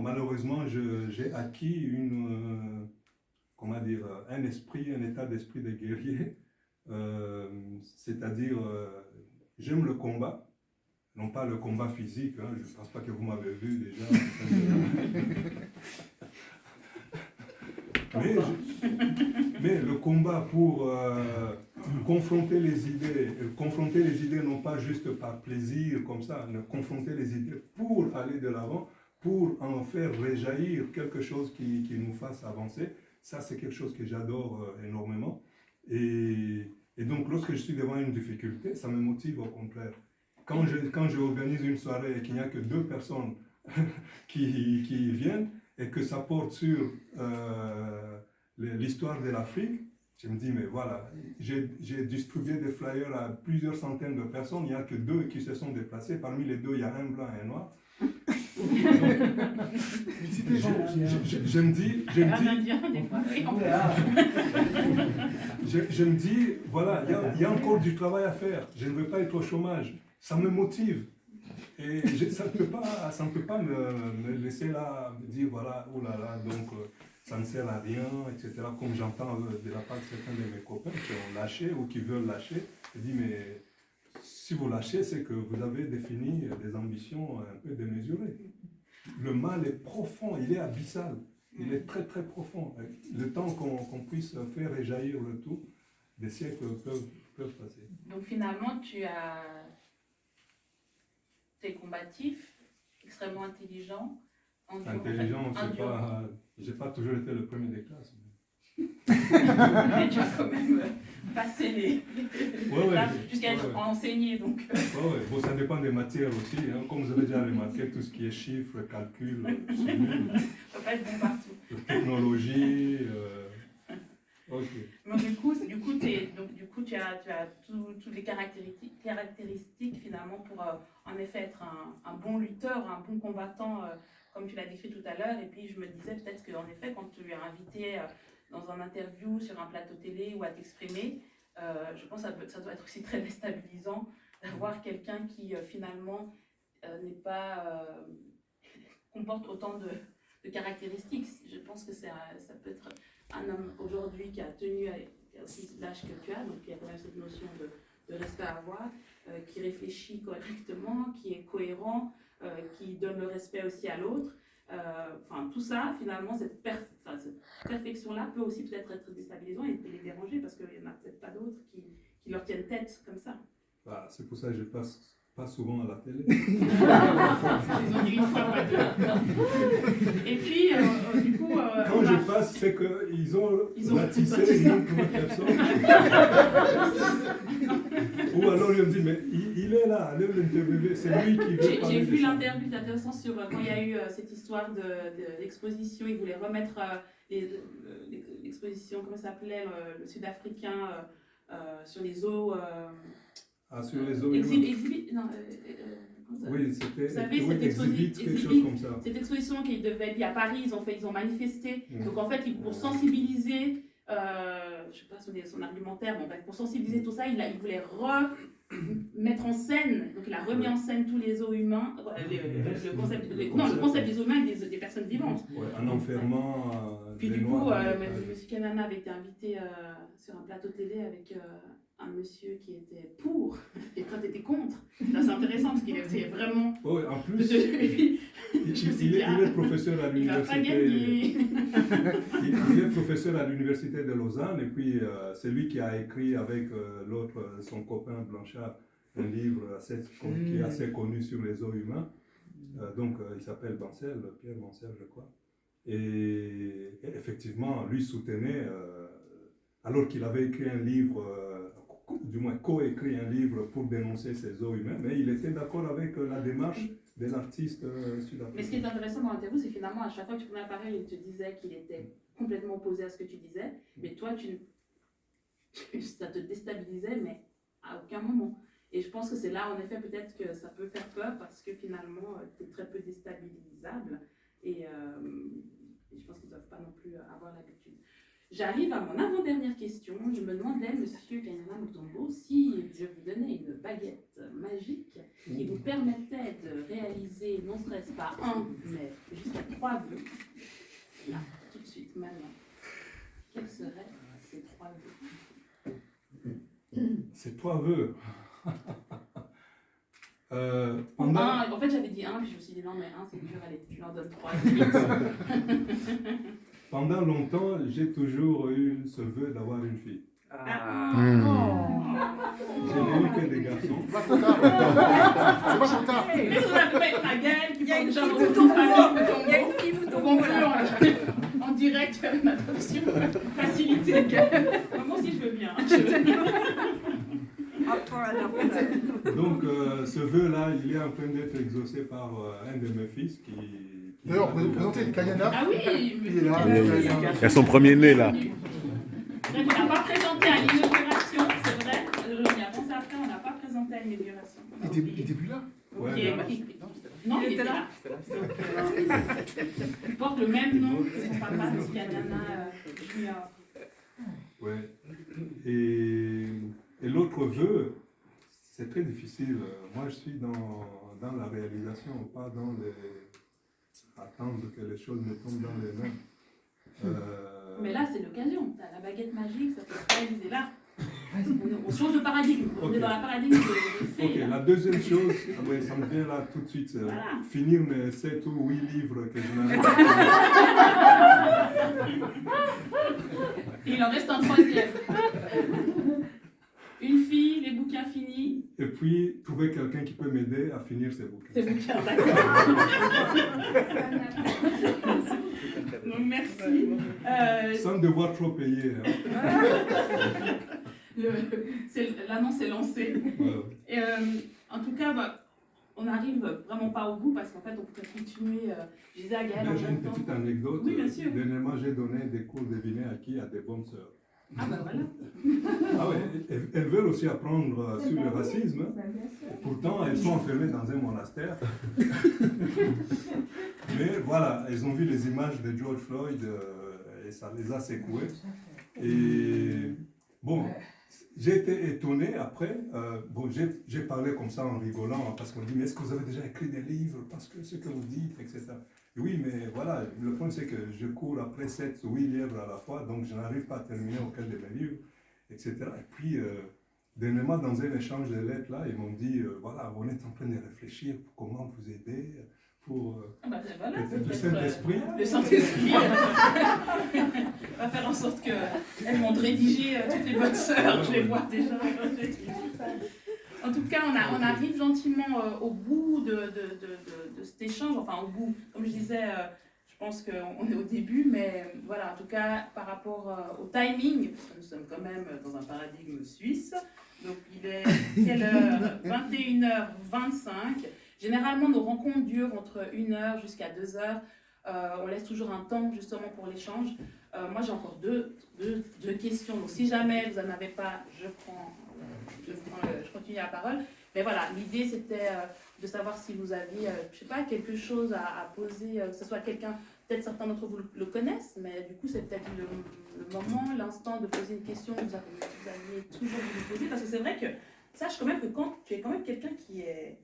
malheureusement, j'ai acquis un état d'esprit de guerrier. C'est-à-dire, j'aime le combat. Non pas le combat physique, je ne pense pas que vous m'avez vu déjà. mais le combat pour confronter les idées non pas juste par plaisir comme ça, mais confronter les idées pour aller de l'avant, pour en faire réjaillir quelque chose qui nous fasse avancer, ça c'est quelque chose que j'adore énormément. Et donc lorsque je suis devant une difficulté, ça me motive au contraire. Quand je organise une soirée et qu'il n'y a que 2 personnes qui viennent et que ça porte sur l'histoire de l'Afrique, je me dis, mais voilà, j'ai distribué des flyers à plusieurs centaines de personnes, il n'y a que 2 qui se sont déplacés, parmi les 2, il y a un blanc et un noir. Mixité genre. Je me dis, Un Indien, des fois, oui, en fait. je me dis, voilà, il y a encore du travail à faire. Je ne veux pas être au chômage. Ça me motive. Et ça ne peut pas me laisser là, me dire, voilà, oh là là, donc ça ne sert à rien, etc. Comme j'entends de la part de certains de mes copains qui ont lâché ou qui veulent lâcher. Je dis, mais si vous lâchez, c'est que vous avez défini des ambitions un peu démesurées. Le mal est profond, il est abyssal. Il est très très profond. Le temps qu'on puisse faire réjaillir le tout, des siècles peuvent passer. Donc finalement, tu es combatif, extrêmement intelligent, Intelligent, j'ai pas toujours été le premier des classes. Mais tu as quand même passé les jusqu'à être enseigné. Donc. Bon, ça dépend des matières aussi. Hein. Comme vous avez déjà remarqué, tout ce qui est chiffres, calcul, ne peut pas être bon partout. Technologie. Ok. Donc, du coup, tu as toutes les caractéristiques finalement pour en effet être un bon lutteur, un bon combattant, comme tu l'as décrit tout à l'heure. Et puis je me disais peut-être qu'en effet, quand tu es invité dans un interview, sur un plateau télé ou à t'exprimer, je pense que ça doit être aussi très déstabilisant d'avoir quelqu'un qui finalement n'est pas comporte autant de caractéristiques. Je pense que ça peut être un homme aujourd'hui qui a tenu à aussi l'âge que tu as, donc il y a quand même cette notion de respect à avoir, qui réfléchit correctement, qui est cohérent, qui donne le respect aussi à l'autre. Enfin, tout ça, finalement, cette perfection-là peut aussi peut-être être déstabilisant et les déranger parce qu'il n'y en a peut-être pas d'autres qui leur tiennent tête comme ça. Bah, c'est pour ça que je passe pas souvent à la télé. Ils ont dit une fois, pas deux. Et puis, du coup... Quand je passe, c'est qu'ils ont ratissé une autre personne. Ou alors ils me disent, mais il est là, allez l'interviewer, c'est lui qui veut parler. J'ai vu l'interview intéressante sur quand il y a eu cette histoire d'exposition, ils voulaient remettre l'exposition, comment ça s'appelait, le sud-africain sur les eaux... sur les eaux. Oui, c'était quelque chose comme ça. Cette exposition qui devait être à Paris, ils ont manifesté. Donc en fait, pour sensibiliser, je sais pas son argumentaire, bon, pour sensibiliser tout ça, il voulait remettre en scène, donc il a remis en scène tous les eaux humains, le concept des eaux humains et des personnes vivantes. Un enfermement. Puis du coup, M. Kenana avait été invité sur un plateau télé avec un monsieur qui était pour et toi tu étais contre. C'est assez intéressant parce qu'il est vraiment. Oui, en plus, il est professeur à l'université. Il est professeur à l'université de Lausanne et puis c'est lui qui a écrit avec son copain Blanchard un livre qui est assez connu sur les eaux humains. Donc il s'appelle Pierre Bancel, je crois. Et effectivement, lui soutenait, alors qu'il avait écrit un livre, du moins co-écrit un livre pour dénoncer ces eaux humaines, mais il était d'accord avec la démarche de l'artiste sud-africain. Mais ce qui est intéressant dans l'interview, c'est que finalement, à chaque fois que tu prenais la parole, il te disait qu'il était complètement opposé à ce que tu disais, mais toi, ça te déstabilisait, mais à aucun moment. Et je pense que c'est là, en effet, peut-être que ça peut faire peur, parce que finalement, tu es très peu déstabilisable, et je pense qu'ils ne doivent pas non plus avoir l'habitude. J'arrive à mon avant-dernière question. Je me demandais, monsieur Kanyana Mutombo, si je vous donnais une baguette magique qui vous permettait de réaliser, non serait-ce pas un, mais jusqu'à 3 vœux, là, tout de suite, maintenant, quels seraient ces 3 vœux? Ces 3 vœux En fait, j'avais dit 1, puis je me suis dit non, mais 1, c'est dur, allez, je leur donne 3. Pendant longtemps, j'ai toujours eu ce vœu d'avoir une fille. Je n'ai eu que des garçons. C'est pas trop tard. C'est pas trop tard. Mais ça peut être ma gueule qui parle déjà dans toute famille. Donc on peut en direct faire une adoption facilitée. Moi aussi, je veux bien. Donc, ce vœu-là, il est en train d'être exaucé par un de mes fils qui D'ailleurs, présentez Kanyana. Ah oui, il est là. Il y a son premier né là. On n'a pas présenté à l'inauguration, c'est vrai. On y a pensé après, on n'a pas présenté à l'inauguration. Il était plus là. Ouais, Qui Non, il était là. Il porte le même nom que son papa, M. Kanyana Junior. Ouais. Et l'autre vœu, c'est très difficile. Moi, je suis dans la réalisation, pas dans attendre que les choses me tombent dans les mains. Mais là, c'est l'occasion. Tu as la baguette magique, ça peut se réaliser là. On change de paradigme. On est dans la paradigme de fait. Ok, la deuxième chose, ça me vient là tout de suite, Voilà. finir mes 7 ou 8 livres que je n'arrive Et il en reste un troisième. Une fille, les bouquins finis. Et puis, trouver quelqu'un qui peut m'aider à finir ces bouquins. Ces bouquins, d'accord. Donc merci. Sans devoir trop payer. Hein. L'annonce est lancée. Voilà. Et, en tout cas, on n'arrive vraiment pas au bout parce qu'en fait, on peut continuer. Je disais à Gaëlle en J'ai une même temps. petite anecdote. Oui, bien sûr. Dernièrement, j'ai donné des cours de dîner à des bonnes sœurs. Ah ben voilà. Ah ouais, elles veulent aussi apprendre sur le racisme. Pourtant, elles sont enfermées dans un monastère. Mais voilà, elles ont vu les images de George Floyd et ça les a secouées. Et bon, j'ai été étonné après. Bon, j'ai parlé comme ça en rigolant hein, parce qu'on dit mais est-ce que vous avez déjà écrit des livres parce que ce que vous dites, etc. Et oui, mais voilà, le point c'est que je cours après 7 ou 8 livres à la fois, donc je n'arrive pas à terminer aucun de mes livres, etc. Et puis, dernièrement, dans un échange de lettres, là, ils m'ont dit, voilà, on est en train de réfléchir pour comment vous aider, pour Voilà, le Saint-Esprit. Le Saint-Esprit va faire en sorte qu'elles vont rédiger toutes les bonnes sœurs, je les vois déjà. En tout cas, on arrive gentiment au bout de cet échange, enfin au bout, comme je disais, je pense qu'on est au début, mais voilà, en tout cas, par rapport au timing, parce que nous sommes quand même dans un paradigme suisse, donc il est quelle heure 21h25. Généralement, nos rencontres durent entre 1h jusqu'à 2h. On laisse toujours un temps justement pour l'échange. Moi, j'ai encore deux questions, donc si jamais vous n'en avez pas, je continue la parole. Mais voilà, l'idée c'était de savoir si vous aviez, je sais pas, quelque chose à poser, que ce soit quelqu'un, peut-être certains d'entre vous le connaissent, mais du coup c'est peut-être le moment, l'instant de poser une question que vous aviez toujours voulu poser, parce que c'est vrai que, sache quand même que quand tu es quand même quelqu'un qui est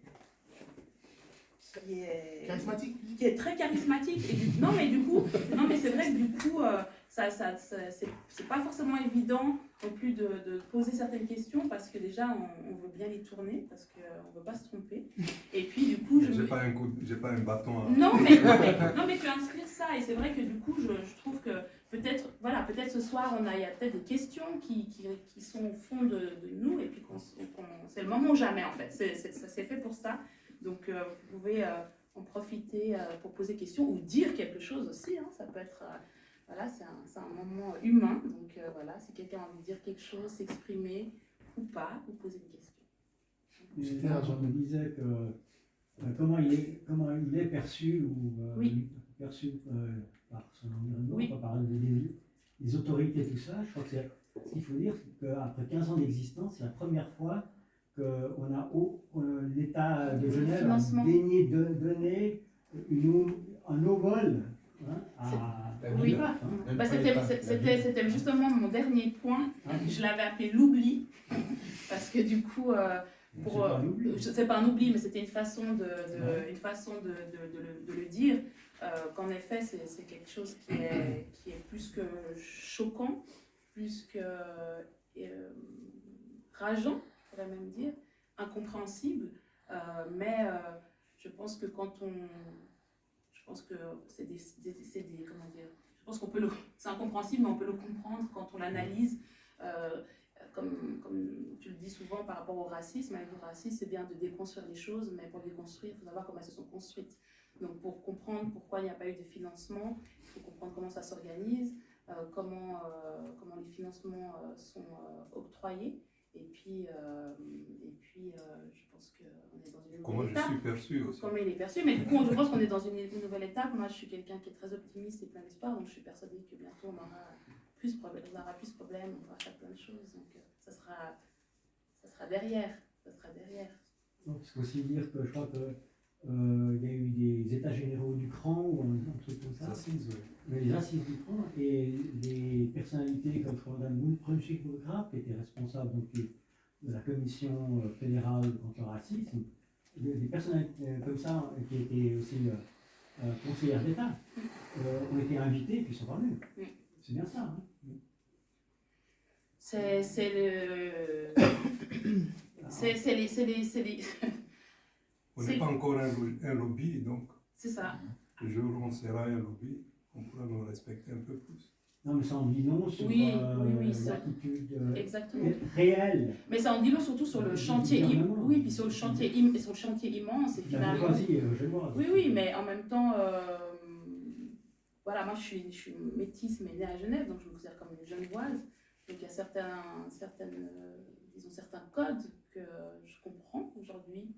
Charismatique. qui est très charismatique. Et non, mais c'est vrai que du coup, c'est pas forcément évident non plus de poser certaines questions parce que déjà, on veut bien les tourner parce qu'on ne veut pas se tromper. Et puis, du coup, J'ai pas un bâton à... Non, mais tu inscris ça. Et c'est vrai que du coup, je trouve que peut-être ce soir, il y a peut-être des questions qui sont au fond de nous et puis c'est le moment ou jamais en fait. Ça s'est fait pour ça. Donc, vous pouvez en profiter pour poser des questions ou dire quelque chose aussi. Hein. Ça peut être, voilà, c'est un moment humain. Donc, voilà, si quelqu'un a envie de dire quelque chose, s'exprimer ou pas, ou poser une question. Et là, je me disais que comment il est perçu ou perçu par son environnement, par les autorités, tout ça. Je crois que ce qu'il faut dire, c'est qu'après 15 ans d'existence, c'est la première fois qu'on a l'État de Genève a daigné donner un obol à oui. l'IPAF. C'était justement mon dernier point. Je l'avais appelé l'oubli, parce que du coup, c'est pas un oubli, mais c'était une façon de le dire. Qu'en effet, c'est quelque chose qui est plus que choquant, plus que rageant. Même dire, incompréhensible, mais je pense que c'est comment dire, je pense qu'on peut c'est incompréhensible, mais on peut le comprendre quand on l'analyse, comme tu le dis souvent par rapport au racisme. Avec le racisme, c'est bien de déconstruire les choses, mais pour déconstruire, il faut savoir comment elles se sont construites. Donc pour comprendre pourquoi il n'y a pas eu de financement, il faut comprendre comment ça s'organise, comment les financements sont octroyés. Et puis, je pense qu'on est dans une nouvelle étape. Comment je suis perçu aussi. Comment il est perçu. Mais du coup, je pense qu'on est dans une nouvelle étape. Moi, je suis quelqu'un qui est très optimiste et plein d'espoir. Donc, je suis persuadée que bientôt, on aura plus de problèmes, on pourra faire plein de choses. Donc, ça sera derrière. Donc, il faut aussi dire que je crois que il y a eu des états généraux du CRAN ou un truc comme ça. Assises, oui. Mais les assises du CRAN et des personnalités comme Mme Brunschik-Graf, qui était responsable donc, de la commission fédérale contre le racisme, des personnalités comme ça, qui étaient aussi conseillères d'État, ont été invitées et puis sont venus. C'est bien ça. Hein. C'est le. On n'est pas encore un lobby, donc C'est ça. le jour où on sera un lobby, on pourra nous respecter un peu plus. Non, mais ça en dit long sur Oui, ça- l'attitude Exactement. réelle. Mais ça en dit long surtout sur le chantier. Oui, puis sur le chantier, sur le chantier immense et La finalement. bourgeoisie genevoise. Oui, oui, mais en même temps, voilà, moi je suis métisse, mais née à Genève, donc je me considère comme une genevoise. Donc il y a certains codes que je comprends aujourd'hui,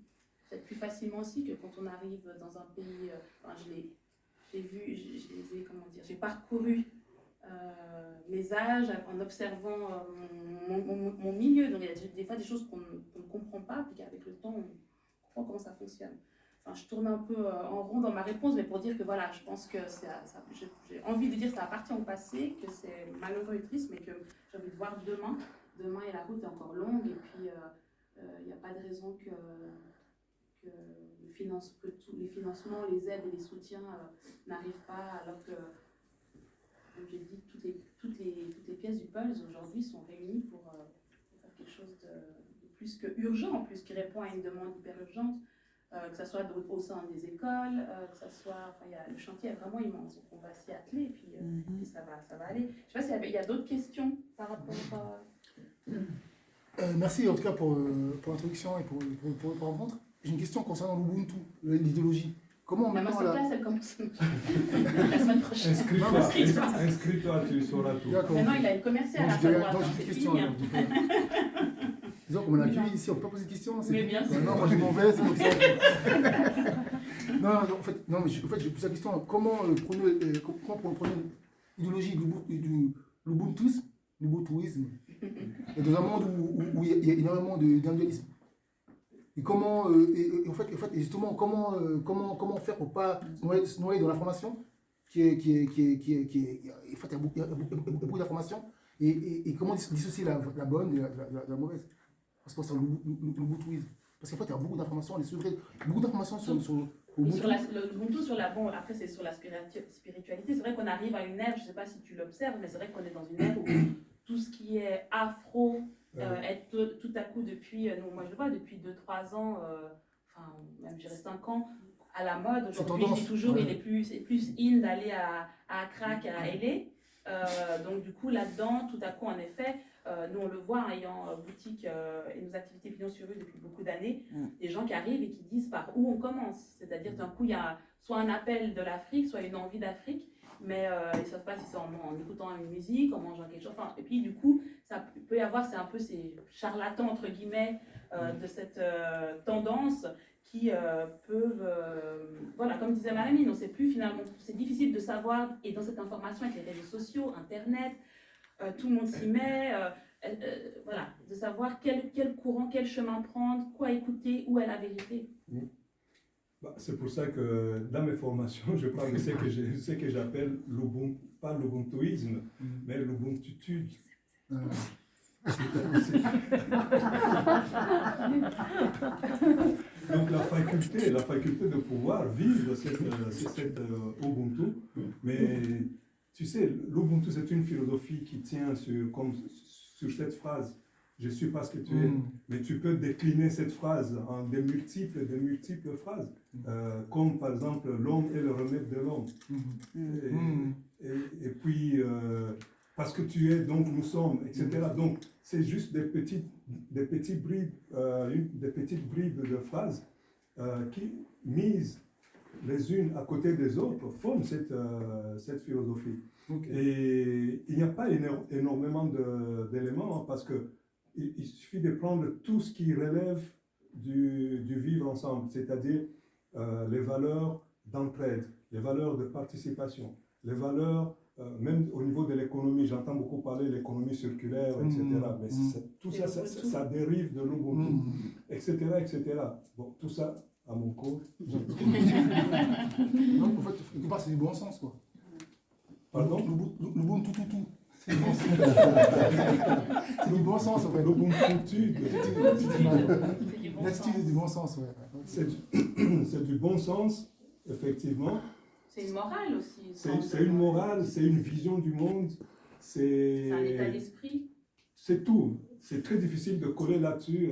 peut-être plus facilement aussi que quand on arrive dans un pays. Enfin, j'ai parcouru mes âges en observant mon milieu. Donc il y a des fois des choses qu'on ne comprend pas, puis qu'avec le temps, on comprend comment ça fonctionne. Enfin, je tourne un peu en rond dans ma réponse, mais pour dire que voilà, je pense que j'ai envie de dire que ça appartient au passé, que c'est malheureux et triste, mais que j'ai envie de voir demain. Demain, et la route est encore longue, et puis il n'y a pas de raison que les financements, les aides et les soutiens n'arrivent pas, alors que, comme j'ai dit, toutes les pièces du puzzle aujourd'hui sont réunies pour faire quelque chose de plus que urgent, en plus, qui répond à une demande hyper urgente. Que ce soit au sein des écoles, que ce soit, le chantier est vraiment immense, donc on va s'y atteler, et puis, puis ça va aller. Je ne sais pas s'il y a d'autres questions par rapport à... Merci en tout cas pour l'introduction et pour la rencontre. J'ai une question concernant l'Ubuntu, l'idéologie. Comment La maintenant masterclass, elle commence la semaine prochaine. Inscris-toi, tu sauras tout. D'accord. Maintenant, il a une commerciale à sa droite, Non, hein, j'ai c'est une fini. question. Hein. Disons qu'on a accueilli ici, on peut pas poser de questions. Mais bien sûr. Non, moi je m'en vais, c'est comme ça. Non, en fait, je pose la question, comment pour le premier idéologie du l'ubuntuisme, et dans un monde où il y a énormément d'individualisme. Et comment, en fait, justement, comment faire pour ne pas se noyer dans l'information en fait, il y a beaucoup d'informations, et comment dissocier la bonne de la mauvaise. Parce que c'est l'ubuntuisme. Parce qu'en fait, il y a beaucoup d'informations, beaucoup d'informations sur Sur l'Ubuntu, après c'est sur la spiritualité. C'est vrai qu'on arrive à une ère, je ne sais pas si tu l'observes, mais c'est vrai qu'on est dans une ère où tout ce qui est afro est tout à coup depuis, moi je le vois, depuis 2-3 ans, enfin même je dirais 5 ans, à la mode. Aujourd'hui, je dis toujours, c'est plus in d'aller à Accra qu'à LA. Donc du coup, là-dedans, tout à coup, en effet, nous on le voit, ayant boutique et nos activités pignon sur rue depuis beaucoup d'années, des gens qui arrivent et qui disent par où on commence. C'est-à-dire d'un coup, il y a soit un appel de l'Afrique, soit une envie d'Afrique, mais ils ne savent pas si c'est en écoutant une musique, en mangeant quelque chose. Enfin, et puis du coup, ça peut y avoir, c'est un peu ces charlatans, entre guillemets, de cette tendance qui peuvent, voilà, comme disait Marie, on sait plus finalement, c'est difficile de savoir, et dans cette information avec les réseaux sociaux, Internet, tout le monde s'y met, voilà, de savoir quel courant, quel chemin prendre, quoi écouter, où est la vérité. Bah, c'est pour ça que dans mes formations, je parle de ce que j'appelle l'Ubuntu, pas l'Ubuntuisme, mais l'Ubuntutude. Donc la faculté de pouvoir vivre cette Ubuntu, mais tu sais, l'Ubuntu c'est une philosophie qui tient sur cette phrase. Je suis pas ce que tu es, mais tu peux décliner cette phrase en des multiples phrases, comme par exemple l'homme est le remède de l'homme. Et puis parce que tu es, donc nous sommes, etc. Donc c'est juste des petites bribes de phrases qui, mises les unes à côté des autres, forment cette philosophie. Okay. Et il n'y a pas énormément d'éléments, parce que il suffit de prendre tout ce qui relève du vivre ensemble, c'est-à-dire les valeurs d'entraide, les valeurs de participation, les valeurs, même au niveau de l'économie, j'entends beaucoup parler de l'économie circulaire, etc. Mais tout ça, ça dérive de l'Ubuntu, etc., etc. Bon, tout ça à mon cours. Non, en fait, quelque part, c'est du bon sens, quoi. Pardon? Le bon tout. C'est du bon sens. C'est du bon sens, en fait. L'Ubuntu, L'attitude est du bon sens, ouais. c'est du bon sens, effectivement. C'est une morale aussi. C'est une morale, c'est une vision du monde, C'est un état d'esprit. c'est tout. C'est très difficile de coller là-dessus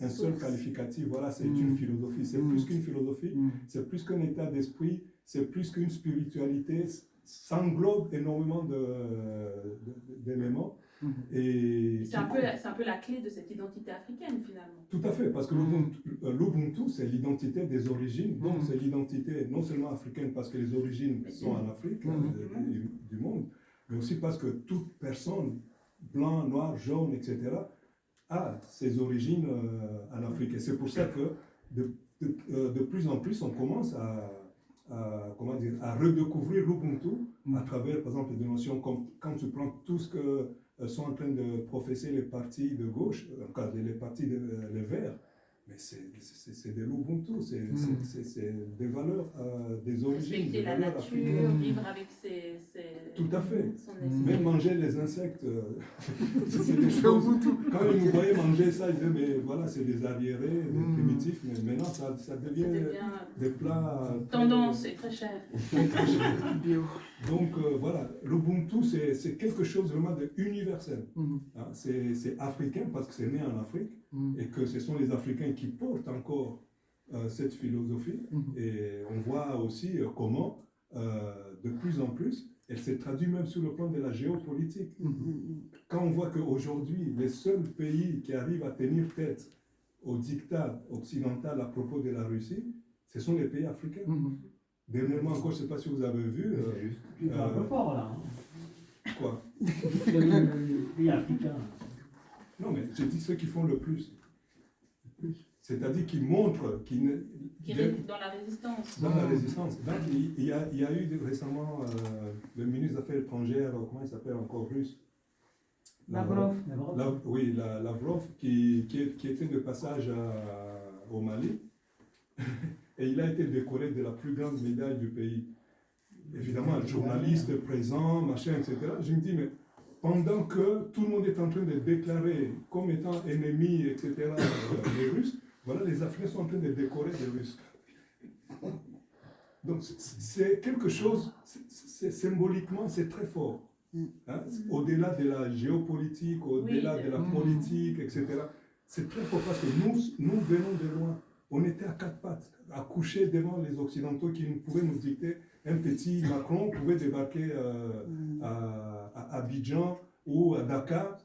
un seul qualificatif. Voilà, c'est une philosophie. C'est plus qu'une philosophie, c'est plus qu'un état d'esprit, c'est plus qu'une spiritualité. Ça englobe énormément d'éléments. Et C'est un peu la clé de cette identité africaine, finalement. tout à fait, parce que l'Ubuntu, c'est l'identité des origines. Donc, c'est l'identité non seulement africaine, parce que les origines sont en Afrique, du monde, mais aussi parce que toute personne, blanc, noir, jaune, etc., a ses origines en Afrique. Et c'est pour ça que de plus en plus, on commence à redécouvrir l'Ubuntu à travers, par exemple, des notions comme quand tu prends tout ce que sont en train de professer les partis de gauche, encore les partis les Verts, mais c'est de l'Ubuntu, c'est des valeurs, des origines, Respecter des la valeurs nature, africaines. vivre avec ses Tout à fait. son Même esprit. manger les insectes, c'est des choses. Quand ils nous voyaient manger ça, ils disaient, mais voilà, c'est des arriérés, des primitifs, mais maintenant ça devient des plats. Tendance et très cher. Donc voilà, l'Ubuntu, c'est quelque chose vraiment d'universel. Hein, c'est africain parce que c'est né en Afrique et que ce sont les Africains qui portent encore cette philosophie. Et on voit aussi comment, de plus en plus, elle s'est traduite même sur le plan de la géopolitique. Quand on voit qu'aujourd'hui, les seuls pays qui arrivent à tenir tête au diktat occidental à propos de la Russie, ce sont les pays africains. Dernièrement encore, je ne sais pas si vous avez vu. Tu parles un peu fort là. Quoi? Le pays africain. Non, mais j'ai dit ceux qui font le plus. C'est-à-dire qui montrent, Dans la résistance. dans la résistance. Donc, il y a eu récemment le ministre des Affaires étrangères, comment il s'appelle encore russe? Lavrov. Oui, Lavrov, qui était de passage au Mali. Et il a été décoré de la plus grande médaille du pays. Évidemment, journaliste présent, machin, etc. Je me dis, mais pendant que tout le monde est en train de déclarer comme étant ennemis, etc., les Russes, voilà, les Africains sont en train de décorer les Russes. Donc, c'est quelque chose, symboliquement, c'est très fort. Hein? Au-delà de la géopolitique, au-delà de la politique, etc. C'est très fort parce que nous venons de loin. On était à quatre pattes, à coucher devant les Occidentaux qui pouvaient nous dicter. Un petit Macron pouvait débarquer à Abidjan ou à Dakar,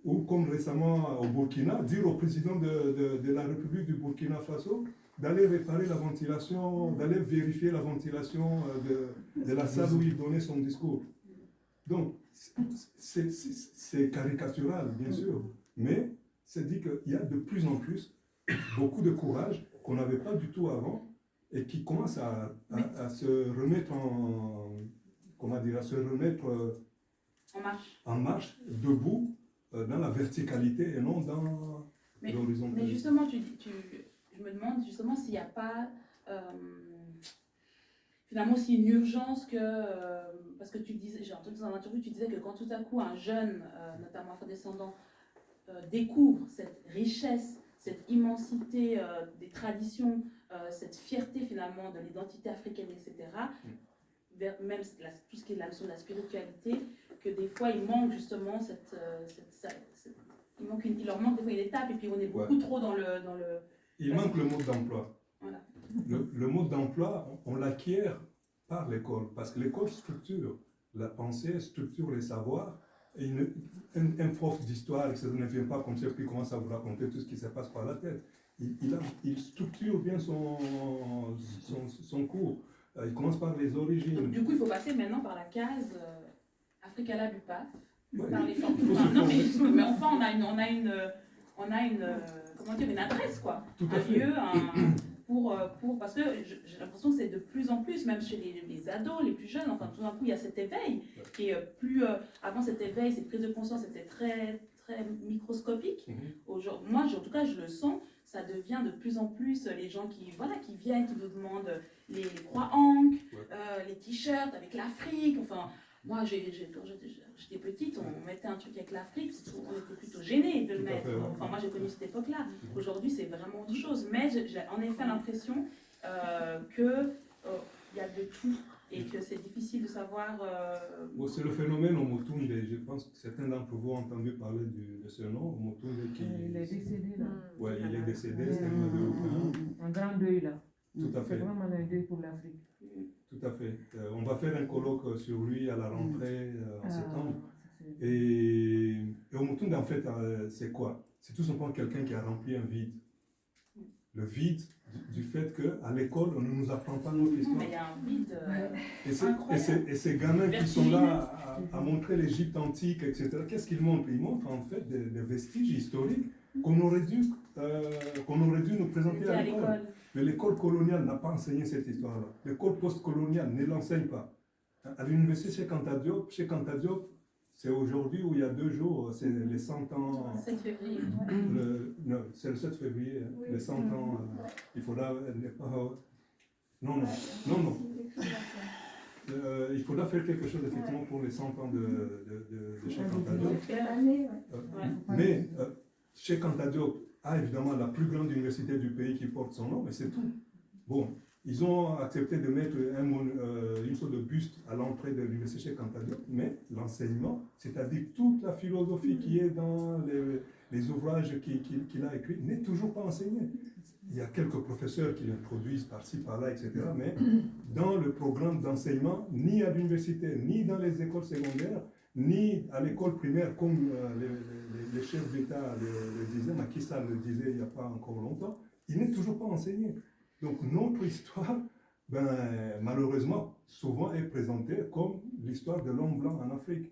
ou comme récemment au Burkina, dire au président de la République du Burkina Faso d'aller réparer la ventilation, d'aller vérifier la ventilation de la salle où il donnait son discours. Donc, c'est caricatural, bien sûr, mais c'est dit qu'il y a de plus en plus beaucoup de courage qu'on n'avait pas du tout avant et qui commence à se remettre en marche, debout, dans la verticalité et non dans l'horizontalité. Mais justement, je me demande justement s'il n'y a pas finalement aussi une urgence parce que tu disais, j'ai entendu dans un interview, tu disais que quand tout à coup un jeune, notamment afrodescendant, découvre cette richesse, cette immensité des traditions, cette fierté finalement de l'identité africaine, etc., vers même tout ce qui est la notion de la spiritualité, que des fois il manque justement il leur manque des fois une étape et puis on est beaucoup trop dans le... Il manque le mode d'emploi. Voilà. Le mode d'emploi, on l'acquiert par l'école, parce que l'école structure la pensée, structure les savoirs. Et un prof d'histoire, etc., ne vient pas comme ça, puis commence à vous raconter tout ce qui se passe par la tête. Il structure bien son cours. Il commence par les origines. Donc, du coup, il faut passer maintenant par la case Africa Lab UPAF. Ouais, Par les formes. Non, mais enfin, on a une comment dire, une adresse, quoi. Tout à un fait. lieu, parce que j'ai l'impression que c'est de plus en plus, même chez les ados, les plus jeunes, enfin tout d'un coup il y a cet éveil qui est plus, avant cet éveil, cette prise de conscience était très très microscopique. Mhm. Moi, en tout cas, je le sens, ça devient de plus en plus les gens qui viennent, qui nous demandent les croix-ancres, les t-shirts avec l'Afrique. Enfin, moi, quand j'étais petite, on mettait un truc avec l'Afrique, on était plutôt gênés de le mettre. Enfin, moi, j'ai connu cette époque-là. Aujourd'hui, c'est vraiment autre chose. Mais j'ai en effet l'impression qu'il y a de tout et que c'est difficile de savoir. Bon, c'est le phénomène Omotunde. Je pense que certains d'entre vous ont entendu parler de ce nom, Omotunde. Il est décédé là. Oui, il est décédé, c'était un Guadeloupéen. Un grand deuil là. Tout à C'est fait. vraiment un deuil pour l'Afrique. Tout à fait. On va faire un colloque sur lui à la rentrée en septembre. Ça, c'est- Et Omotunde, en fait, c'est quoi? C'est tout simplement quelqu'un qui a rempli un vide. Le vide du fait qu'à l'école, on ne nous apprend pas notre Non, histoire. mais il y a un vide. Et ces gamins qui sont là à montrer l'Égypte antique, etc., qu'est-ce qu'ils montrent? Ils montrent en fait des vestiges historiques qu'on aurait dû nous présenter à l'école. Mais l'école coloniale n'a pas enseigné cette histoire-là. L'école post-coloniale ne l'enseigne pas. À l'université Cheikh Anta Diop, c'est aujourd'hui ou il y a 2 jours, c'est les 100 ans. 7 février. Non, c'est le 7 février, les 100 ans. Il faudra. Non. Il faudra faire quelque chose effectivement pour les 100 ans de Cheikh Anta Diop. Mais Cheikh Anta Diop a évidemment la plus grande université du pays qui porte son nom, mais c'est tout. Bon, ils ont accepté de mettre une sorte de buste à l'entrée de l'université Cheikh Anta Diop, mais l'enseignement, c'est-à-dire toute la philosophie qui est dans les ouvrages qu'il a écrits, n'est toujours pas enseignée. Il y a quelques professeurs qui l'introduisent par-ci, par-là, etc. Mais dans le programme d'enseignement, ni à l'université, ni dans les écoles secondaires, ni à l'école primaire, comme les chefs d'État le disaient, Macky Sall le disait il n'y a pas encore longtemps, il n'est toujours pas enseigné. Donc notre histoire, malheureusement, souvent est présentée comme l'histoire de l'homme blanc en Afrique.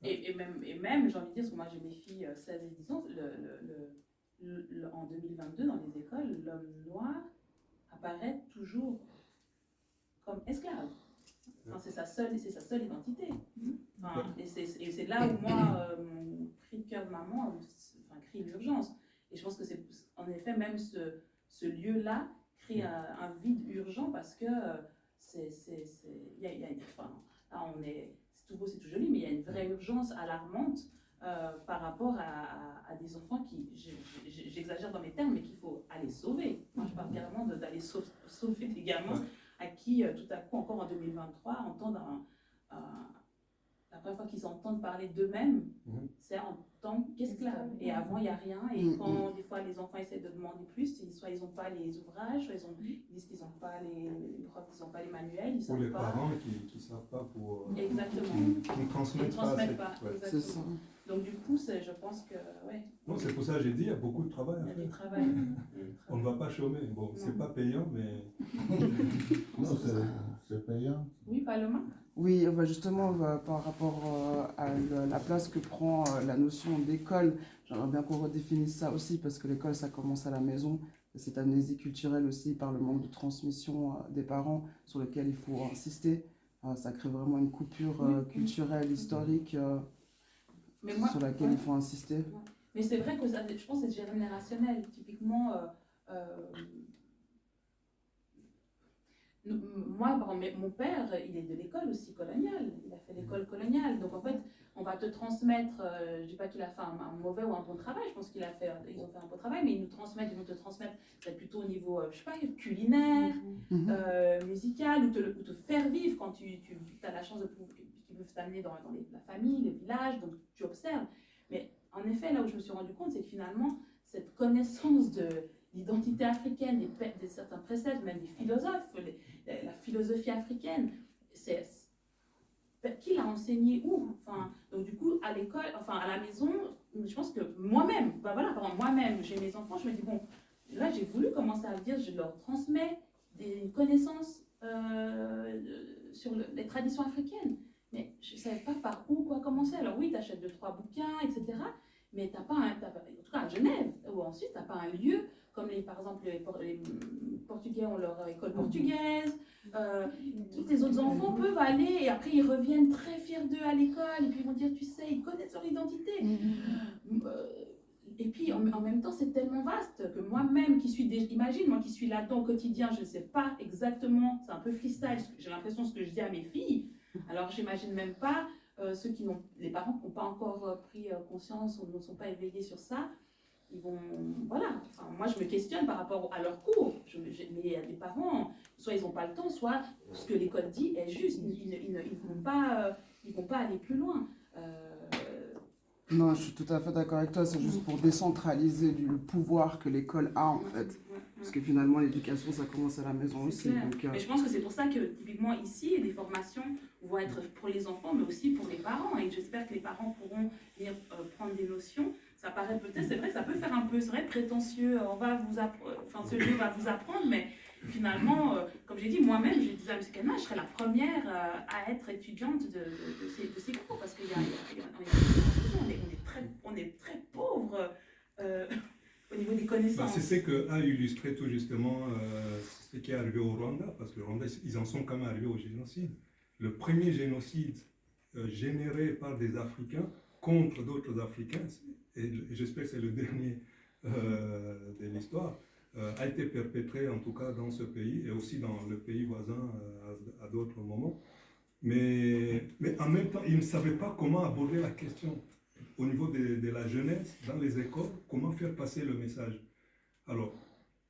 Et même, j'ai envie de dire, parce que moi j'ai mes filles 16 et 10 ans, en 2022, dans les écoles, l'homme noir apparaît toujours comme esclave. Enfin, c'est sa seule identité. Enfin, et c'est là où moi, mon cri de cœur de maman crie l'urgence. Et je pense que c'est en effet même ce lieu-là crée un vide urgent parce que là on est, c'est tout beau, c'est tout joli, mais il y a une vraie urgence alarmante par rapport à des enfants qui, j'exagère dans mes termes, mais qu'il faut aller sauver. Moi je parle carrément d'aller sauver des gamins à qui tout à coup, encore en 2023, entendent la première fois qu'ils entendent parler d'eux-mêmes, c'est en tant qu'esclaves. Et avant, il n'y a rien. Et quand des fois les enfants essaient de demander plus, soit ils n'ont pas les ouvrages, soit ils disent qu'ils n'ont pas les profs, qu'ils n'ont pas les manuels, ils savent pour les pas. parents qui ne savent pas, Exactement. qui ne transmettent pas. Exactement. Ça. Donc du coup, je pense que Non, c'est pour ça que j'ai dit, il y a beaucoup de travail à il y a faire. du travail. On ne va pas chômer. Bon, c'est pas payant, mais Non, c'est payant. Oui, Paloma. Oui, justement, par rapport à la place que prend la notion d'école, j'aimerais bien qu'on redéfinisse ça aussi, parce que l'école, ça commence à la maison. C'est amnésie culturelle aussi par le manque de transmission des parents sur lequel il faut insister. Ça crée vraiment une coupure culturelle, historique sur laquelle il faut insister. Mais c'est vrai que je pense que c'est générationnel. Typiquement, moi, mon père, il est de l'école aussi coloniale. Il a fait l'école coloniale. Donc en fait, on va te transmettre, je ne dis pas qu'il a fait un mauvais ou un bon travail, je pense qu'ils ont fait un bon travail, mais ils vont te transmettre peut-être plutôt au niveau, je sais pas, culinaire, musical, ou te faire vivre quand tu as la chance de pouvoir, qui peuvent t'amener dans la famille, les villages, donc tu observes. Mais en effet, là où je me suis rendu compte, c'est que finalement, cette connaissance de l'identité africaine, de certains préceptes, même des philosophes, la philosophie africaine, qui l'a enseigné où? Enfin, donc du coup, à l'école, enfin à la maison, je pense que moi-même, moi-même, j'ai mes enfants, je me dis, bon, là j'ai voulu commencer à dire, je leur transmets des connaissances sur les traditions africaines, mais je ne savais pas par où, quoi commencer. Alors oui, tu achètes 2-3 bouquins, etc., mais tu n'as pas, en tout cas à Genève, ou ensuite, tu n'as pas un lieu, comme par exemple les Portugais ont leur école portugaise, tous les autres enfants peuvent aller et après ils reviennent très fiers d'eux à l'école et puis ils vont dire, tu sais, ils connaissent leur identité. Et puis en même temps, c'est tellement vaste que moi-même qui suis, imagine, moi qui suis là-dedans au quotidien, je ne sais pas exactement, c'est un peu freestyle, j'ai l'impression ce que je dis à mes filles. Alors j'imagine même pas ceux qui n'ont, les parents qui n'ont pas encore pris conscience ou ne sont pas éveillés sur ça. Ils vont, voilà, enfin, moi je me questionne par rapport à leur cours, mais il y a des parents, soit ils n'ont pas le temps, soit ce que l'école dit est juste, ils ne vont pas aller plus loin. Non, je suis tout à fait d'accord avec toi, c'est juste pour décentraliser le pouvoir que l'école a en fait. Parce que finalement, l'éducation, ça commence à la maison aussi. Donc, mais je pense que c'est pour ça que, typiquement, ici, les formations vont être pour les enfants, mais aussi pour les parents. Et j'espère que les parents pourront venir prendre des notions. Ça paraît peut-être, c'est vrai que ça peut faire un peu, c'est vrai, prétentieux. On va vous ce lieu va vous apprendre, mais finalement, comme j'ai dit, moi-même, je disais à M. Kalma, je serais la première à être étudiante de ces cours, parce on est très pauvres au niveau des connaissances. C'est ce qu'a illustré tout justement ce qui est arrivé au Rwanda, parce que le Rwanda, ils en sont quand même arrivés au génocide. Le premier génocide généré par des Africains contre d'autres Africains, et j'espère que c'est le dernier de l'histoire, a été perpétré en tout cas dans ce pays et aussi dans le pays voisin à d'autres moments. Mais en même temps, ils ne savaient pas comment aborder la question au niveau de la jeunesse, dans les écoles, comment faire passer le message. Alors,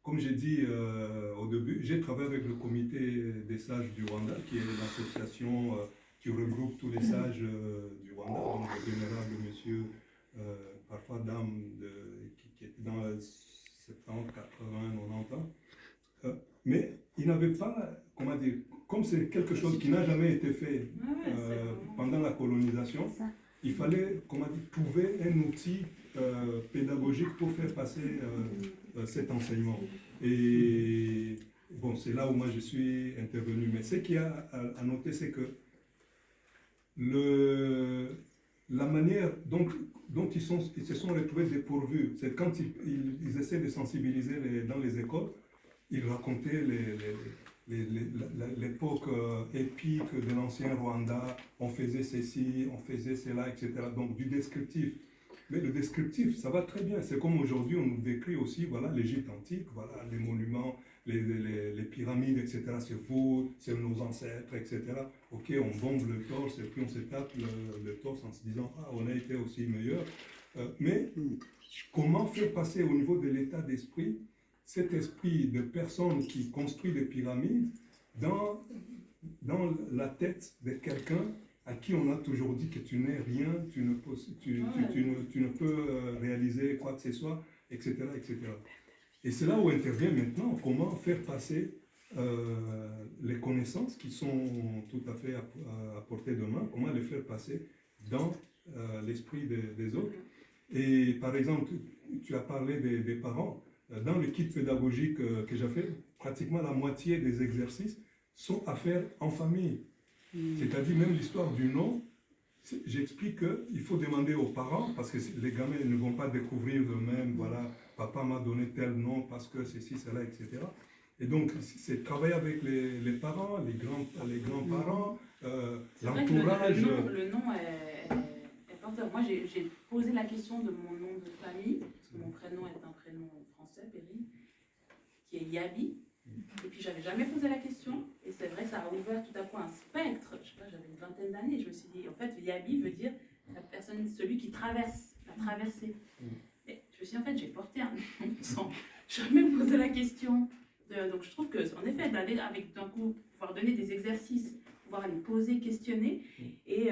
comme j'ai dit au début, j'ai travaillé avec le comité des sages du Rwanda, qui est l'association qui regroupe tous les sages du Rwanda, donc le vénérable monsieur, parfois dame, qui était dans 70, 80, 90 ans. Mais il n'avait pas, comment dire, comme c'est quelque chose qui n'a jamais été fait pendant la colonisation, il fallait, comment dire, trouver un outil pédagogique pour faire passer cet enseignement. Et bon, c'est là où moi je suis intervenu. Mais ce qu'il y a à noter, c'est que la manière dont ils se sont retrouvés dépourvus, c'est quand ils essaient de sensibiliser dans les écoles, ils racontaient l'époque épique de l'ancien Rwanda, on faisait ceci, on faisait cela, etc. Donc du descriptif. Mais le descriptif, ça va très bien. C'est comme aujourd'hui, on nous décrit aussi, voilà, l'Égypte antique, voilà, les monuments, les pyramides, etc. C'est vous, c'est nos ancêtres, etc. Ok, on bombe le torse et puis on se tape le torse en se disant, ah, on a été aussi meilleur. Mais comment faire passer au niveau de l'état d'esprit cet esprit de personne qui construit des pyramides dans la tête de quelqu'un à qui on a toujours dit que tu n'es rien, tu ne peux réaliser quoi que ce soit, etc., etc. Et c'est là où intervient maintenant comment faire passer les connaissances qui sont tout à fait à portée de main, comment les faire passer dans l'esprit des autres. Et par exemple, tu as parlé des parents. Dans le kit pédagogique que j'ai fait, pratiquement la moitié des exercices sont à faire en famille. C'est-à-dire même l'histoire du nom, j'explique qu'il faut demander aux parents, parce que les gamins ne vont pas découvrir eux-mêmes, voilà, papa m'a donné tel nom parce que ceci, cela, etc. Et donc, c'est travailler avec les parents, les grands-parents, l'entourage. Le nom est porteur. Moi, j'ai posé la question de mon nom de famille, parce que mon prénom est un prénom français, Péri, qui est Yabi. Et puis, j'avais jamais posé la question. Et c'est vrai que ça a ouvert tout à coup un spectre. Je sais pas, j'avais une vingtaine d'années. Je me suis dit, en fait, Yabi veut dire la personne, celui qui traverse, la traversée. Et je me suis dit, en fait, j'ai porté un nom sans jamais me poser la question. Donc, je trouve qu'en effet, d'aller avec, d'un coup, pouvoir donner des exercices, pouvoir aller poser, questionner. Et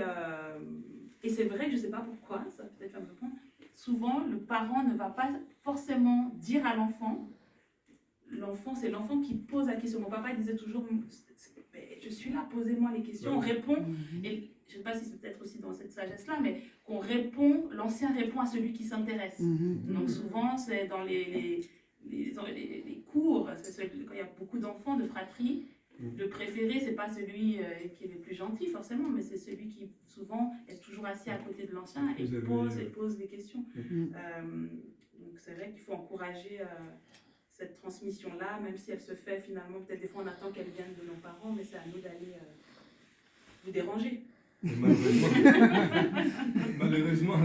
c'est vrai que je ne sais pas pourquoi, ça peut-être va me répondre. Souvent, le parent ne va pas forcément dire à l'enfant. L'enfant, c'est l'enfant qui pose la question. Mon papa disait toujours, je suis là, posez-moi les questions, on répond. Et je ne sais pas si c'est peut-être aussi dans cette sagesse-là, mais qu'on répond, l'ancien répond à celui qui s'intéresse. Donc souvent, c'est dans les cours, quand il y a beaucoup d'enfants, de fratries, le préféré, c'est pas celui qui est le plus gentil forcément, mais c'est celui qui souvent est toujours assis à côté de l'ancien et pose des questions. Donc c'est vrai qu'il faut encourager cette transmission-là, même si elle se fait finalement, peut-être des fois on attend qu'elle vienne de nos parents, mais c'est à nous d'aller vous déranger. Et malheureusement,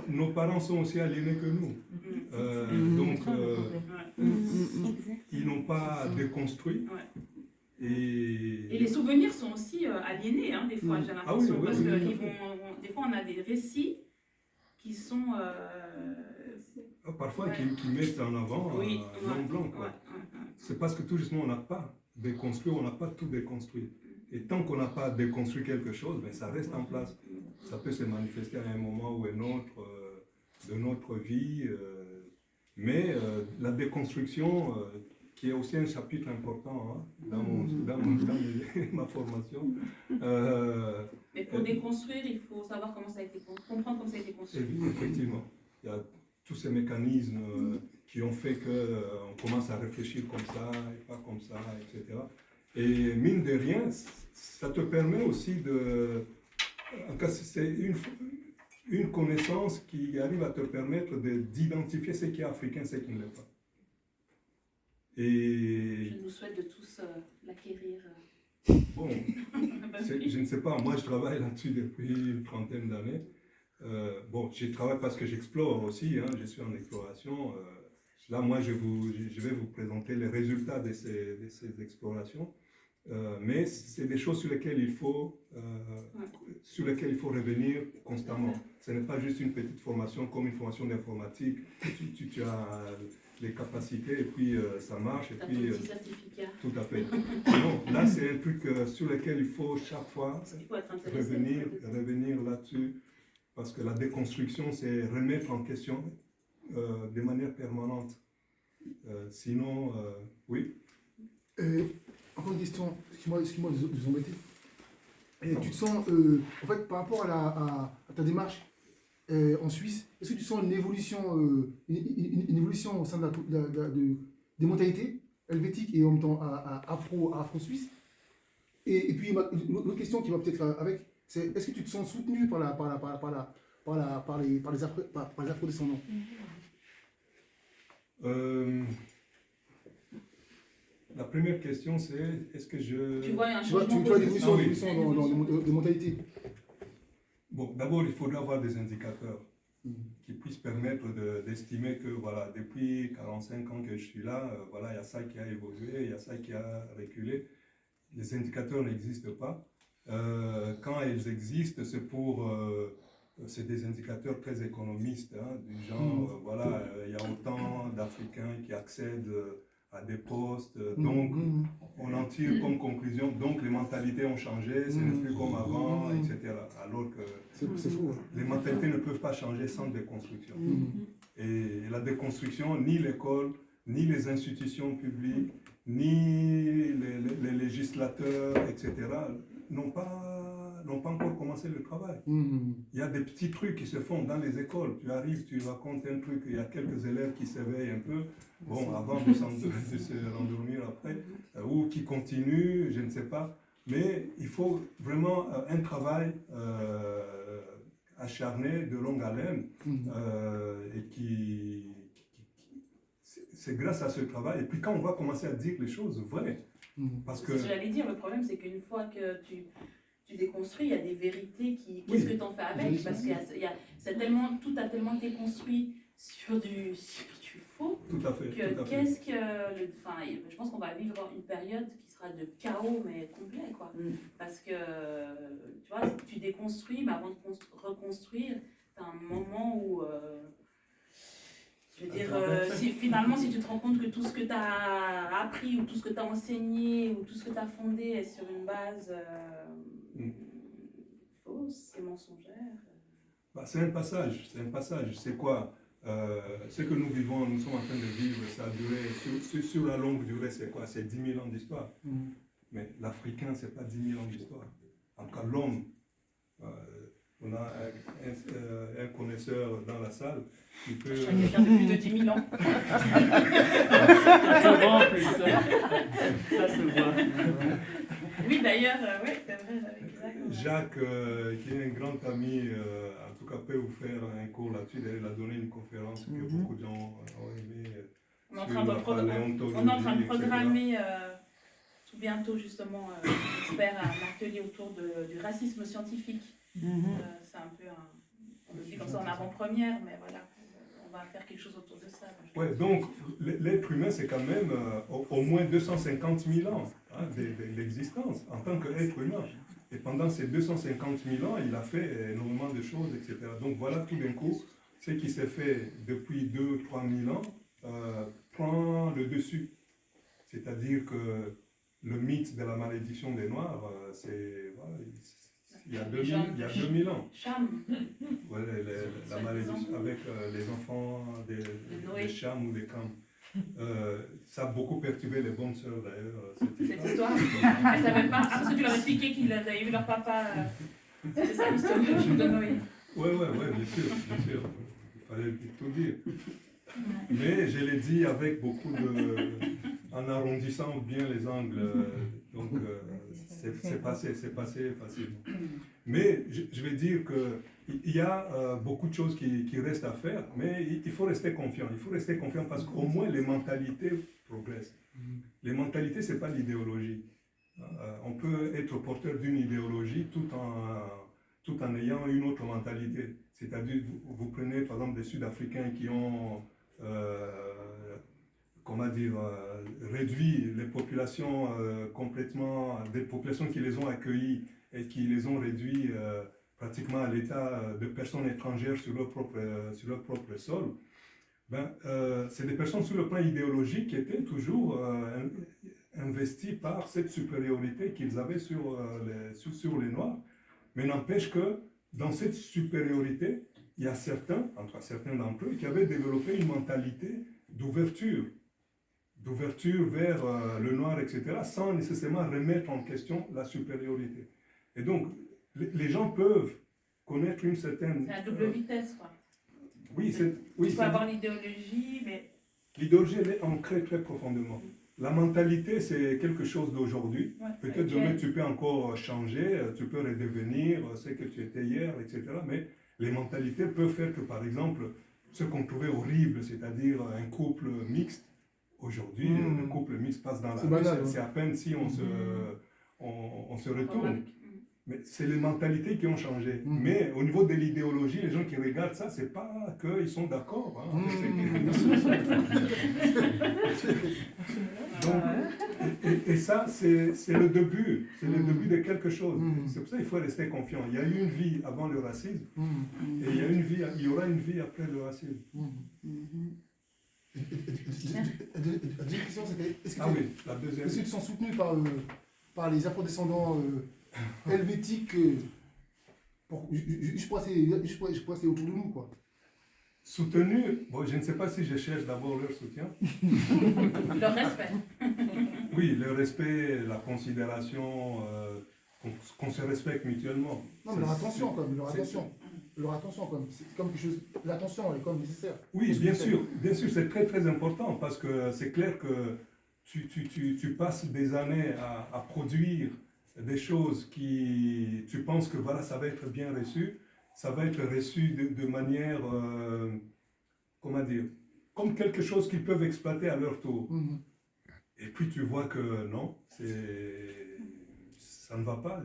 nos parents sont aussi aliénés que nous. Donc, ils n'ont pas déconstruit. Et les souvenirs sont aussi aliénés, hein, des fois, j'ai l'impression. Parce que des fois, on a des récits qui sont... parfois, qui mettent en avant blanc. C'est parce que tout justement, on n'a pas déconstruit, on n'a pas tout déconstruit. Et tant qu'on n'a pas déconstruit quelque chose, ben, ça reste en place. Ça peut se manifester à un moment ou un autre de notre vie. Mais la déconstruction, qui est aussi un chapitre important dans ma formation. Mais pour déconstruire, il faut savoir comment ça a été comprendre comment ça a été construit. Effectivement. Il y a tous ces mécanismes qui ont fait qu'on commence à réfléchir comme ça et pas comme ça, etc. Et mine de rien, ça te permet aussi de... En cas, c'est une connaissance qui arrive à te permettre d'identifier ce qui est africain, ce qui ne l'est pas. Et... Je nous souhaite de tous l'acquérir. Bon, je ne sais pas, moi je travaille là-dessus depuis une trentaine d'années. Bon, j'y travaille parce que j'explore aussi, je suis en exploration. Là, moi, je vais vous présenter les résultats de ces explorations. Mais c'est des choses sur lesquelles il faut revenir constamment. Ce n'est pas juste une petite formation comme une formation d'informatique. Tu as les capacités et puis ça marche. Et puis, certificat. Tout à fait. Non, là, c'est un truc sur lequel il faut chaque fois revenir là-dessus. Parce que la déconstruction, c'est remettre en question de manière permanente. Sinon, oui. Encore une question, excuse-moi de vous embêter. Tu te sens, en fait, par rapport à ta démarche en Suisse, est-ce que tu sens une évolution au sein des mentalités helvétiques et en même temps afro-suisse? Et puis, l'autre question qui va peut-être avec, c'est est-ce que tu te sens soutenu par les afro-descendants? La première question, c'est est-ce que je... Tu vois un tu vois changement l'évolution dans les mentalités? Bon, d'abord, il faudra avoir des indicateurs qui puissent permettre d'estimer que, voilà, depuis 45 ans que je suis là, voilà, il y a ça qui a évolué, il y a ça qui a reculé. Les indicateurs n'existent pas. Quand ils existent, c'est des indicateurs très économistes, du genre, voilà, il y a autant d'Africains qui accèdent à des postes, donc on en tire comme conclusion, donc les mentalités ont changé, ce n'est plus comme avant, etc. Alors que c'est fou, les mentalités ne peuvent pas changer sans déconstruction. Et la déconstruction, ni l'école, ni les institutions publiques, ni les législateurs, etc., n'ont pas encore commencé le travail. Il y a des petits trucs qui se font dans les écoles. Tu arrives, tu racontes un truc, il y a quelques élèves qui s'éveillent un peu, bon, avant de se rendormir après, ou qui continuent, je ne sais pas. Mais il faut vraiment un travail acharné, de longue haleine, et c'est grâce à ce travail. Et puis quand on va commencer à dire les choses vraies, parce que... C'est ce que j'allais dire, le problème c'est qu'une fois que tu déconstruis, il y a des vérités qui... Qu'est-ce que tu en fais avec? Parce que tout a tellement été construit sur du faux. Tout à fait. Qu'est-ce que... je pense qu'on va vivre une période qui sera de chaos, mais complet, quoi. Parce que, tu vois, si tu déconstruis, mais avant de reconstruire, tu as un moment où... je veux dire, finalement, si tu te rends compte que tout ce que tu as appris, ou tout ce que tu as enseigné, ou tout ce que tu as fondé est sur une base fausse et mensongère. C'est un passage, c'est quoi ce que nous vivons, nous sommes en train de vivre, ça a duré, sur la longue durée, c'est quoi? C'est 10 000 ans d'histoire. Mais l'Africain, c'est pas 10 000 ans d'histoire. En tout cas, l'homme, on a un connaisseur dans la salle qui peut... Quelqu'un de plus de 10 000 ans. Ça se voit. Oui, d'ailleurs, oui, c'est vrai. Exactement. Jacques, qui est un grand ami, en tout cas peut vous faire un cours là-dessus. Il a donné une conférence que beaucoup de gens ont aimé On est en train de, programmer tout bientôt justement, j'espère, un atelier autour du racisme scientifique. C'est un peu on le dit comme ça en avant-première, mais voilà, on va faire quelque chose autour de ça. Ouais, donc l'être humain, c'est quand même au moins 250 000 ans d'existence en tant qu'être humain. Et pendant ces 250 000 ans, il a fait énormément de choses, etc. Donc voilà, tout d'un coup, ce qui s'est fait depuis 2 000 3 000 ans prend le dessus. C'est-à-dire que le mythe de la malédiction des Noirs, il y a 2000 ans. Cham. Ouais, la malédiction avec les enfants des Cham ou des Cam. Ça a beaucoup perturbé les bonnes sœurs d'ailleurs. Cette histoire, elles ne savaient pas. Parce que tu leur as expliqué qu'ils avaient eu leur papa. C'est ça l'histoire de Noé. Oui, bien sûr. Il fallait tout dire. Mais je l'ai dit avec beaucoup en arrondissant bien les angles. Donc c'est passé facilement. Mais je vais dire qu'il y a beaucoup de choses qui restent à faire, mais il faut rester confiant. Il faut rester confiant parce qu'au moins les mentalités progressent. Les mentalités, ce n'est pas l'idéologie. On peut être porteur d'une idéologie tout en ayant une autre mentalité. C'est-à-dire, vous prenez par exemple des Sud-Africains qui ont réduit les populations complètement, des populations qui les ont accueillis et qui les ont réduits pratiquement à l'état de personnes étrangères sur leur propre sol. C'est des personnes sur le plan idéologique qui étaient toujours investies par cette supériorité qu'ils avaient sur les Noirs. Mais n'empêche que dans cette supériorité, il y a certains d'entre eux, qui avaient développé une mentalité d'ouverture vers le noir, etc., sans nécessairement remettre en question la supériorité. Et donc, les gens peuvent connaître une certaine... C'est à double vitesse, quoi. Oui, il faut avoir l'idéologie, mais... L'idéologie, elle est ancrée très profondément. La mentalité, c'est quelque chose d'aujourd'hui. Ouais, peut-être demain, tu peux encore changer, tu peux redevenir ce que tu étais hier, etc. Mais les mentalités peuvent faire que, par exemple, ce qu'on trouvait horrible, c'est-à-dire un couple mixte, aujourd'hui, le couple mixte passe dans la rue, c'est à peine si on se retourne. Mais c'est les mentalités qui ont changé. Mais au niveau de l'idéologie, les gens qui regardent ça, c'est pas qu'ils sont d'accord. Hein, donc, et ça, c'est le début. C'est le début de quelque chose. C'est pour ça qu'il faut rester confiant. Il y a eu une vie avant le racisme et il y aura une vie après le racisme. La deuxième question, c'était est-ce qu'ils sont soutenus par les afrodescendants helvétiques je pense autour de nous, quoi. Soutenus, bon, je ne sais pas si je cherche d'abord leur soutien. Leur respect. Oui, le respect, la considération, qu'on se respecte mutuellement. Non, mais leur attention, quand même, c'est comme quelque chose, l'attention, elle est comme nécessaire. Oui, bien sûr, c'est très très important parce que c'est clair que tu passes des années à produire des choses qui, tu penses que voilà, ça va être bien reçu, ça va être reçu de manière, comment dire, comme quelque chose qu'ils peuvent exploiter à leur tour. Et puis tu vois que non, ça ne va pas,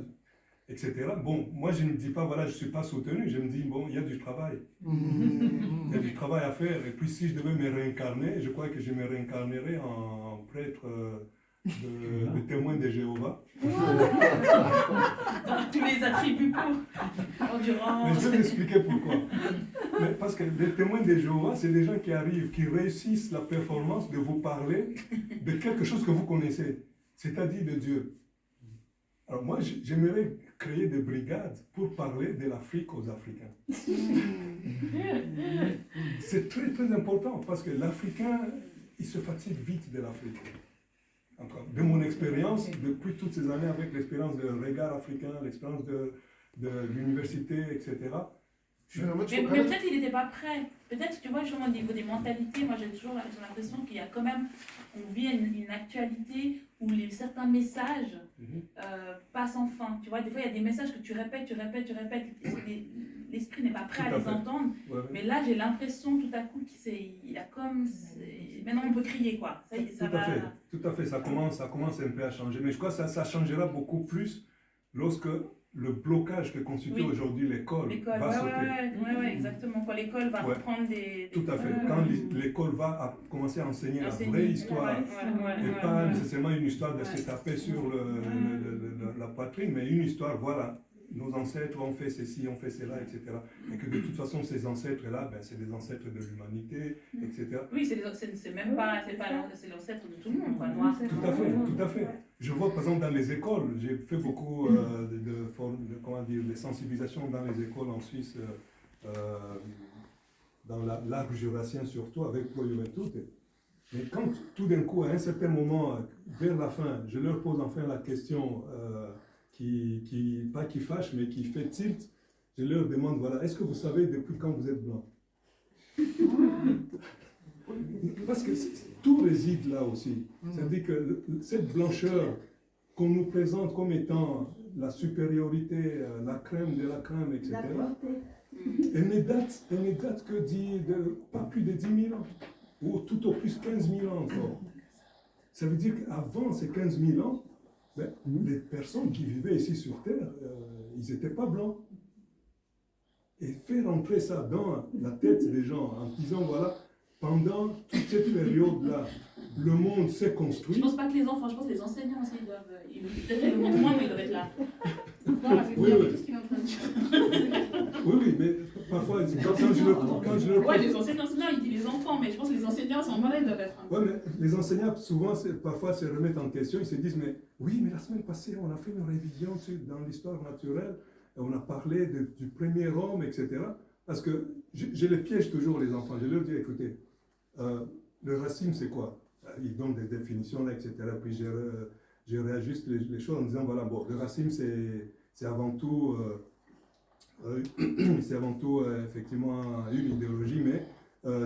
etc. Bon, moi je ne me dis pas, voilà, je ne suis pas soutenu, je me dis, bon, il y a du travail. Il y a du travail à faire. Et puis si je devais me réincarner, je crois que je me réincarnerais en prêtre de témoin de Jéhovah. Donc tous les attributs pour endurance. Mais je vais t'expliquer pourquoi. Mais parce que les témoins de Jéhovah, c'est des gens qui arrivent, qui réussissent la performance de vous parler de quelque chose que vous connaissez, c'est-à-dire de Dieu. Alors moi, j'aimerais créer des brigades pour parler de l'Afrique aux Africains. C'est très très important parce que l'Africain, il se fatigue vite de l'Afrique. De mon expérience, depuis toutes ces années, avec l'expérience de regard africain, l'expérience de l'université, etc., Mais peut-être qu'il n'était pas prêt. Peut-être, tu vois, justement, au niveau des mentalités, moi j'ai toujours l'impression qu'il y a quand même, on vit une actualité où certains messages passent en fin. Tu vois, des fois il y a des messages que tu répètes. L'esprit n'est pas prêt à les entendre. Ouais. Mais là, j'ai l'impression tout à coup qu'il y a comme. Maintenant, on peut crier, quoi. Tout à fait. Ça commence un peu à changer. Mais je crois que ça changera beaucoup plus lorsque le blocage que constitue aujourd'hui l'école va sauter. Oui, exactement. Quand l'école va reprendre des. Tout à fait. Quand l'école va commencer à enseigner la vraie histoire, et pas nécessairement une histoire de se taper sur la poitrine, mais une histoire, voilà. Nos ancêtres ont fait ceci, ont fait cela, etc. Et que de toute façon, ces ancêtres-là, c'est des ancêtres de l'humanité, etc. Oui, c'est même pas, c'est l'ancêtre de tout le monde, quoi, noir. Tout à fait. Je vois, par exemple, dans les écoles, j'ai fait beaucoup de sensibilisation dans les écoles en Suisse, dans l'arc jurassien surtout, avec Pro Juventud. Mais quand tout d'un coup, à un certain moment, vers la fin, je leur pose enfin la question pas qui fâche, mais qui fait tilt, je leur demande, voilà, est-ce que vous savez depuis quand vous êtes blanc? Parce que tout réside là aussi. C'est-à-dire que cette blancheur qu'on nous présente comme étant la supériorité, la crème de la crème, etc., elle ne date que pas plus de 10 000 ans, ou tout au plus 15 000 ans encore. Ça veut dire qu'avant ces 15 000 ans, les personnes qui vivaient ici sur Terre, ils n'étaient pas blancs. Et faire entrer ça dans la tête des gens en disant, voilà, pendant toute cette période-là, le monde s'est construit. Je ne pense pas que les enfants, je pense que les enseignants aussi, peut-être le moins, mais ils doivent être là. Non, on fait bien tout ce qu'il est en train de dire. Oui, mais parfois, quand je leur... Ouais, les enseignants, c'est là, il dit les enfants, mais je pense que les enseignants, c'est en malade de être. Oui, mais les enseignants, souvent, parfois, se remettent en question, ils se disent, mais la semaine passée, on a fait une révision dans l'histoire naturelle, et on a parlé du premier homme, etc. Parce que je les piège toujours, les enfants. Je leur dis, écoutez, le racisme, c'est quoi? Ils donnent des définitions, là, etc. Puis je réajuste les choses en disant, voilà, bon, le racisme, c'est avant tout, effectivement une idéologie, mais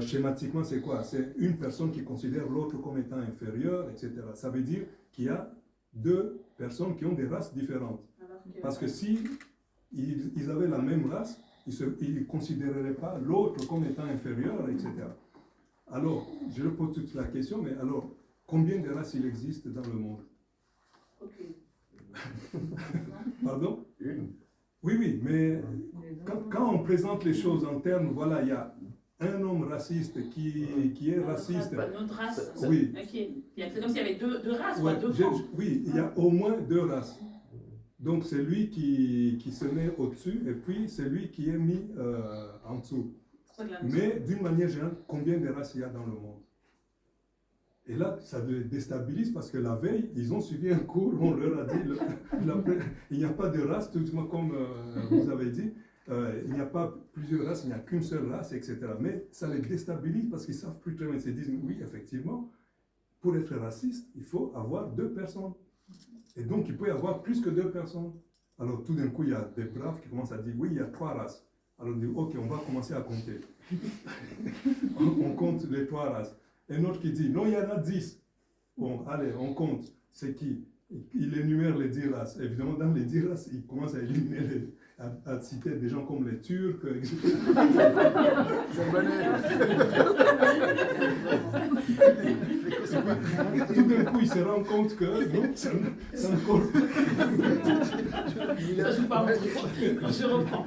schématiquement, c'est quoi? C'est une personne qui considère l'autre comme étant inférieur, etc. Ça veut dire qu'il y a deux personnes qui ont des races différentes. Parce que si ils avaient la même race, ils ne considéreraient pas l'autre comme étant inférieur, etc. Alors, je leur pose toute la question, mais alors, combien de races il existe dans le monde? Pardon? Une. Oui, mais quand on présente les choses en termes, voilà, il y a un homme raciste qui est raciste. Notre race? Oui. Okay. C'est comme s'il y avait deux races, ouais, deux camps. Oui, il y a au moins deux races. Donc c'est lui qui se met au-dessus et puis c'est lui qui est mis en dessous. Mais d'une manière générale, combien de races il y a dans le monde? Et là, ça les déstabilise parce que la veille, ils ont suivi un cours où on leur a dit il n'y a pas de race, tout simplement comme vous avez dit, il n'y a pas plusieurs races, il n'y a qu'une seule race, etc. Mais ça les déstabilise parce qu'ils ne savent plus très bien. Ils se disent, oui, effectivement, pour être raciste, il faut avoir deux personnes. Et donc, il peut y avoir plus que deux personnes. Alors, tout d'un coup, il y a des braves qui commencent à dire, oui, il y a trois races. Alors, on dit, ok, on va commencer à compter. On compte les trois races. Un autre qui dit, non, il y en a 10. Bon, allez, on compte. C'est qui? Il énumère les 10 races. Évidemment, dans les 10 races, il commence à éliminer, à citer des gens comme les Turcs, etc. Tout d'un coup, il se rend compte que non, ça encore. Ça joue pas je reprends.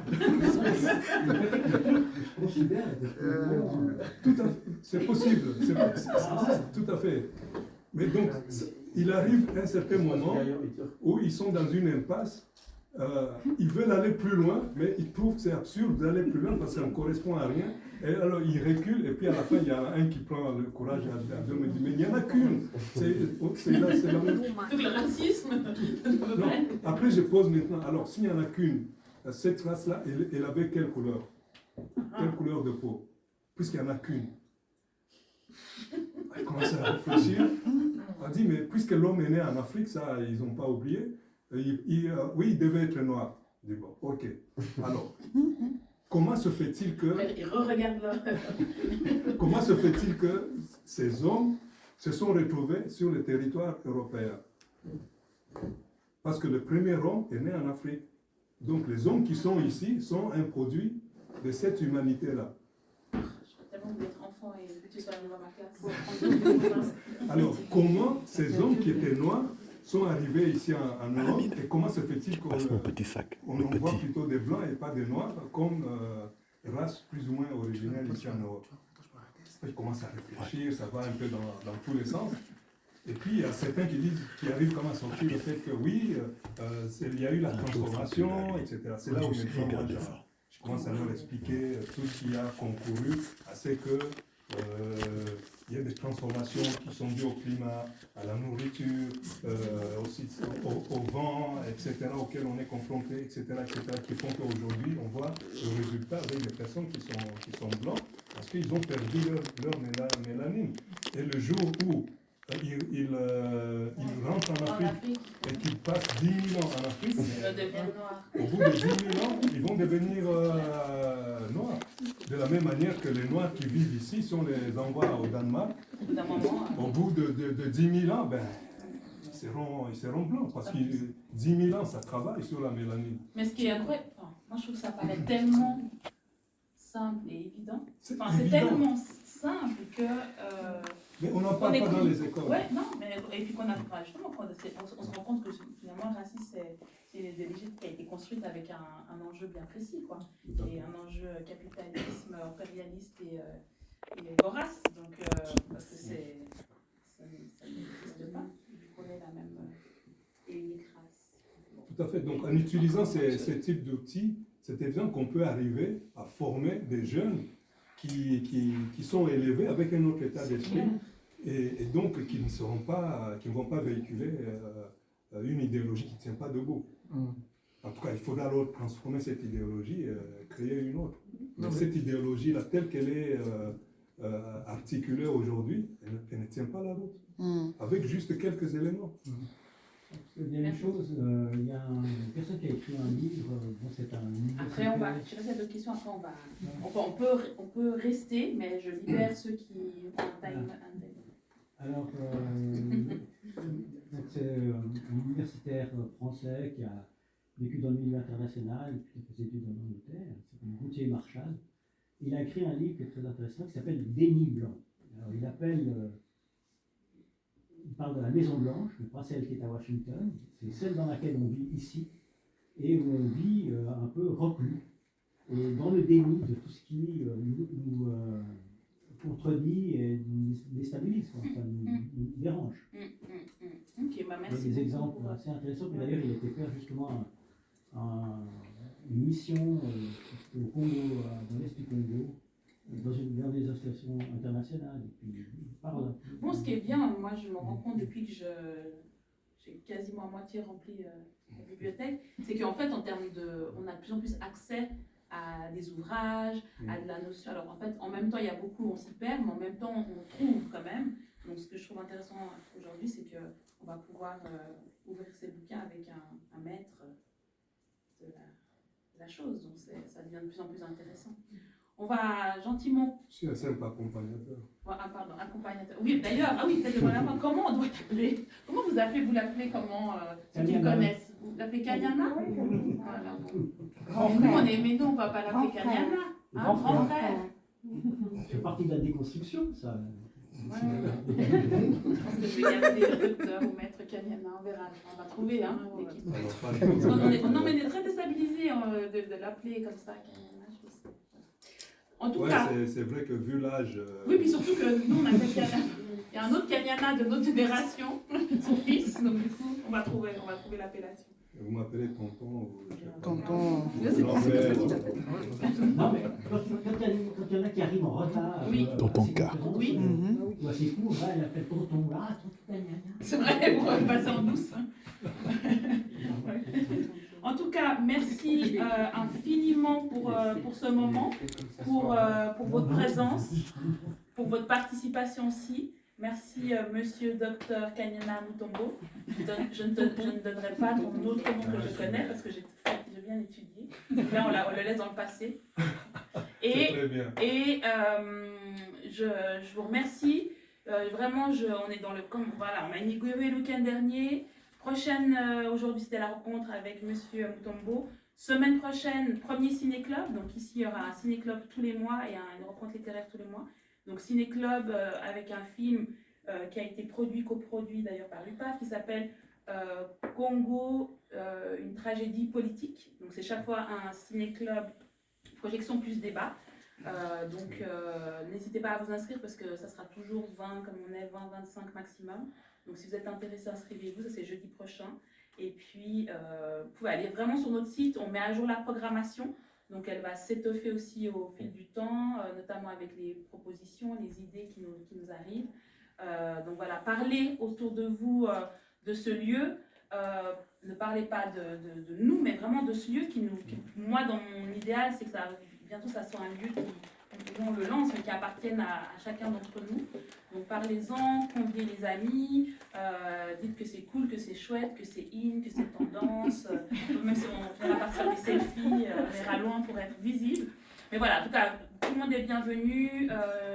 Tout à fait, c'est possible, tout à fait. Mais donc, il arrive à un certain moment où ils sont dans une impasse. Ils veulent aller plus loin, mais ils trouvent que c'est absurde d'aller plus loin parce que ça ne correspond à rien. Et alors ils reculent, et puis à la fin, il y en a un qui prend le courage à me dire, mais il n'y en a qu'une. C'est la même. Donc le racisme. Non. Après, je pose maintenant, alors s'il n'y en a qu'une, cette race-là, elle avait quelle couleur? Quelle couleur de peau? Puisqu'il n'y en a qu'une. Elle commence à réfléchir. Elle dit, mais puisque l'homme est né en Afrique, ça, ils n'ont pas oublié. Oui, il devait être noir. Je dis, bon, ok. Alors, comment se fait-il que Et re-regarde là. comment se fait-il que ces hommes se sont retrouvés sur le territoire européen? Parce que le premier homme est né en Afrique. Donc les hommes qui sont ici sont un produit de cette humanité-là. Je suis tellement voulu être enfant et que tu sois arrivé à ma classe. Alors comment ces hommes qui étaient noirs sont arrivés ici en Europe et comment se fait-il qu'on Passe mon petit sac. on Le en voit petit. plutôt des blancs et pas des noirs comme race plus ou moins originelle ici en Europe? Je commence à réfléchir, ça va un peu dans tous les sens. Et puis il y a certains qui arrivent comme à sortir le fait que oui, il y a eu la transformation, etc. C'est là où maintenant moi, je commence à leur expliquer tout ce qui a concouru à ce que il y a des transformations qui sont dues au climat, à la nourriture, aussi au vent, etc., auquel on est confronté, etc., qui font qu'aujourd'hui, on voit le résultat avec des personnes qui sont blancs, parce qu'ils ont perdu leur mélanine. Et le jour où ils rentrent en Afrique et qu'ils passent 10 000 ans en Afrique, Je deviens noir. au bout de 10 000 ans, ils vont devenir noirs. De la même manière que les noirs qui vivent ici, si on les envoie au Danemark, D'un moment. au bout de 10 000 ans, ben, ils seront blancs. Parce que 10 000 ans, ça travaille sur la mélanine. Mais ce qui est incroyable, enfin, moi je trouve que ça paraît tellement simple et évident. C'est Enfin, c'est évident. tellement simple que. Mais on n'en parle pas dans les écoles. Ouais, non, mais et puis qu'on a justement, on se rend compte que finalement le racisme c'est une idéologie qui a été construite avec un enjeu bien précis, quoi. Tout à fait. Et un enjeu capitalisme, impérialiste et vorace. Donc, parce que ça n'existe pas, vu qu'on est la même et unique race. Tout à fait. Donc, en utilisant ces types d'outils, c'est évident qu'on peut arriver à former des jeunes qui sont élevés avec un autre état d'esprit et donc qui ne vont pas véhiculer une idéologie qui ne tient pas debout. En tout cas, il faudra alors transformer cette idéologie et créer une autre. Mais cette idéologie-là, telle qu'elle est articulée aujourd'hui, elle ne tient pas la route. Avec juste quelques éléments. Il y a une chose, il y a une personne qui a écrit un livre, bon, c'est un livre. Après, on va, je reste à d'autres questions, après on peut rester, mais je libère ceux qui ont un time. Alors, donc c'est un universitaire français qui a vécu dans le milieu international, et puis qui a fait des études en Angleterre, il s'appelle Gauthier Marchal. Il a écrit un livre qui est très intéressant qui s'appelle Déni blanc. Alors, il parle de la Maison Blanche, mais pas celle qui est à Washington, c'est celle dans laquelle on vit ici, et où on vit un peu reclus, et dans le déni de tout ce qui nous contredit et nous déstabilise, enfin, nous dérange. Ok, bah Il y a merci. des exemples assez intéressants, puis d'ailleurs il était faire justement une mission au Congo, dans l'Est du Congo, dans une organisation internationale. Et puis, il parle. Bon, ce qui est bien, moi je me rends compte depuis que j'ai quasiment à moitié rempli la bibliothèque, c'est qu'en fait, on a de plus en plus accès à des ouvrages, à de la notion. Alors en fait, en même temps, il y a beaucoup, on s'y perd, mais en même temps, on trouve quand même. Donc ce que je trouve intéressant aujourd'hui, c'est qu'on va pouvoir ouvrir ces bouquins avec un maître de la chose. Donc ça devient de plus en plus intéressant. On va gentiment. Je suis un simple accompagnateur. Ah, pardon, accompagnateur. Oui, d'ailleurs, peut-être de la fin. Comment on doit t'appeler? Comment vous appelez? Vous l'appelez comment? Ceux qui le connaissent. Vous l'appelez Kanyana? Voilà. Mais nous, on ne va pas l'appeler Kanyana. Hein, grand frère. Ça fait partie de la déconstruction, ça. Ouais. Je pense que je vais garder le docteur ou maître Kanyana. On verra. On va trouver l'équipe. Non, mais on est très déstabilisés de l'appeler comme ça, Kanyana. En tout cas. C'est vrai que vu l'âge. Oui, puis surtout que nous, on appelle Kanyana. Il y a un autre Kanyana de notre génération, son fils, donc du coup, on va trouver l'appellation. Vous m'appelez tonton ou... Tonton. Non, mais quand il y en a qui arrivent en retard, Oui. Dans ton cas. Oui. Ou assez court, là, elle appelle tonton, là, tonton Kanyana. C'est vrai, pour passer en douce. En tout cas, merci infiniment pour ce moment, pour votre présence, pour votre participation aussi. Merci, monsieur Dr Kanyana Mutombo. Je ne donnerai pas ton autre nom que je connais parce que j'ai bien étudié. Là, on le laisse dans le passé. C'est Et, très bien. et je vous remercie. Vraiment, on est dans le... Voilà, on a inauguré le week-end dernier. Aujourd'hui, c'était la rencontre avec Monsieur Mutombo. Semaine prochaine, premier ciné-club. Donc ici, il y aura un ciné-club tous les mois et une rencontre littéraire tous les mois. Donc ciné-club avec un film qui a été coproduit d'ailleurs par l'UPAF, qui s'appelle Congo, une tragédie politique. Donc c'est chaque fois un ciné-club, projection plus débat. Donc n'hésitez pas à vous inscrire parce que ça sera toujours 20, comme on est 20-25 maximum. Donc si vous êtes intéressé, inscrivez-vous, ça c'est jeudi prochain. Et puis vous pouvez aller vraiment sur notre site, on met à jour la programmation. Donc elle va s'étoffer aussi au fil du temps, notamment avec les propositions, les idées qui nous arrivent. Donc voilà, parlez autour de vous de ce lieu. Ne parlez pas de nous, mais vraiment de ce lieu moi, dans mon idéal, c'est que bientôt ça soit un lieu où on le lance, mais qui appartienne à chacun d'entre nous. Donc parlez-en, conviez les amis, dites que c'est cool, que c'est chouette, que c'est in, que c'est tendance. Même si on va partir des selfies, on ira loin pour être visible. Mais voilà, en tout cas, tout le monde est bienvenu.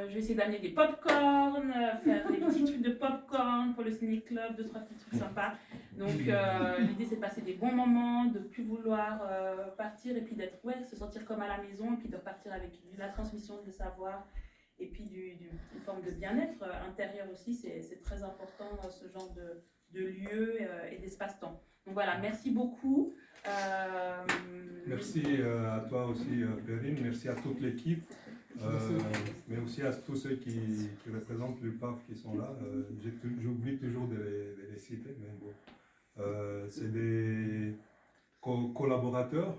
Je vais essayer d'amener des pop-corn, faire des petits trucs de pop-corn pour le ciné-club, 2-3 petits trucs sympas. Donc l'idée c'est de passer des bons moments, de ne plus vouloir partir et puis se sentir comme à la maison et puis de repartir avec la transmission de savoir et puis une forme de bien-être intérieur aussi. C'est très important ce genre de lieu et d'espace-temps. Donc voilà, merci beaucoup. Merci à toi aussi, Perrine. Merci à toute l'équipe, mais aussi à tous ceux qui représentent l'UPAF qui sont là. J'oublie toujours de les citer, mais bon. C'est des collaborateurs,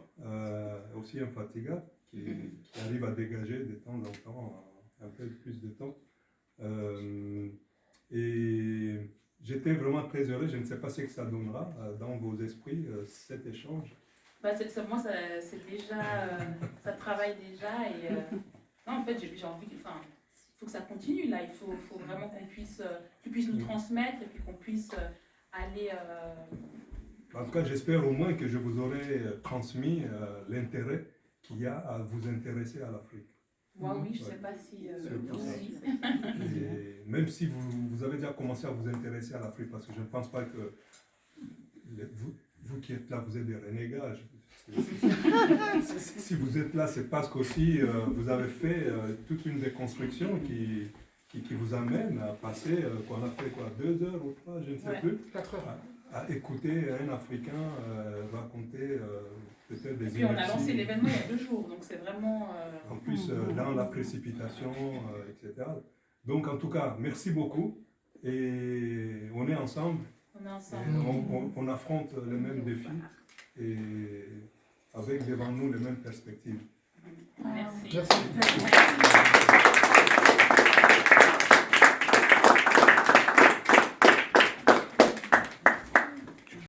aussi infatigables, qui arrivent à dégager de temps en temps un peu plus de temps. Et j'étais vraiment très heureux. Je ne sais pas ce que ça donnera dans vos esprits, cet échange. Moi, c'est déjà, ça travaille déjà. Et non, en fait, j'ai envie il faut que ça continue là. Il faut vraiment tu puisses nous transmettre et puis qu'on puisse aller. En tout cas, j'espère au moins que je vous aurai transmis l'intérêt qu'il y a à vous intéresser à l'Afrique. Moi, oui, je ne sais pas si aussi. Et même si vous avez déjà commencé à vous intéresser à l'Afrique, parce que je ne pense pas que vous qui êtes là, vous êtes des renégats. Si vous êtes là, c'est parce qu'aussi vous avez fait toute une déconstruction qui vous amène à passer, qu'on a fait 2 heures ou 3, je ne sais plus, 4 heures. À écouter un Africain raconter peut-être des Et puis on a lancé l'événement il y a 2 jours, donc c'est vraiment... En plus, dans la précipitation, etc. Donc en tout cas, merci beaucoup. Et on est ensemble. On est ensemble. On affronte les mêmes défis et avec devant nous les mêmes perspectives. Merci. Merci.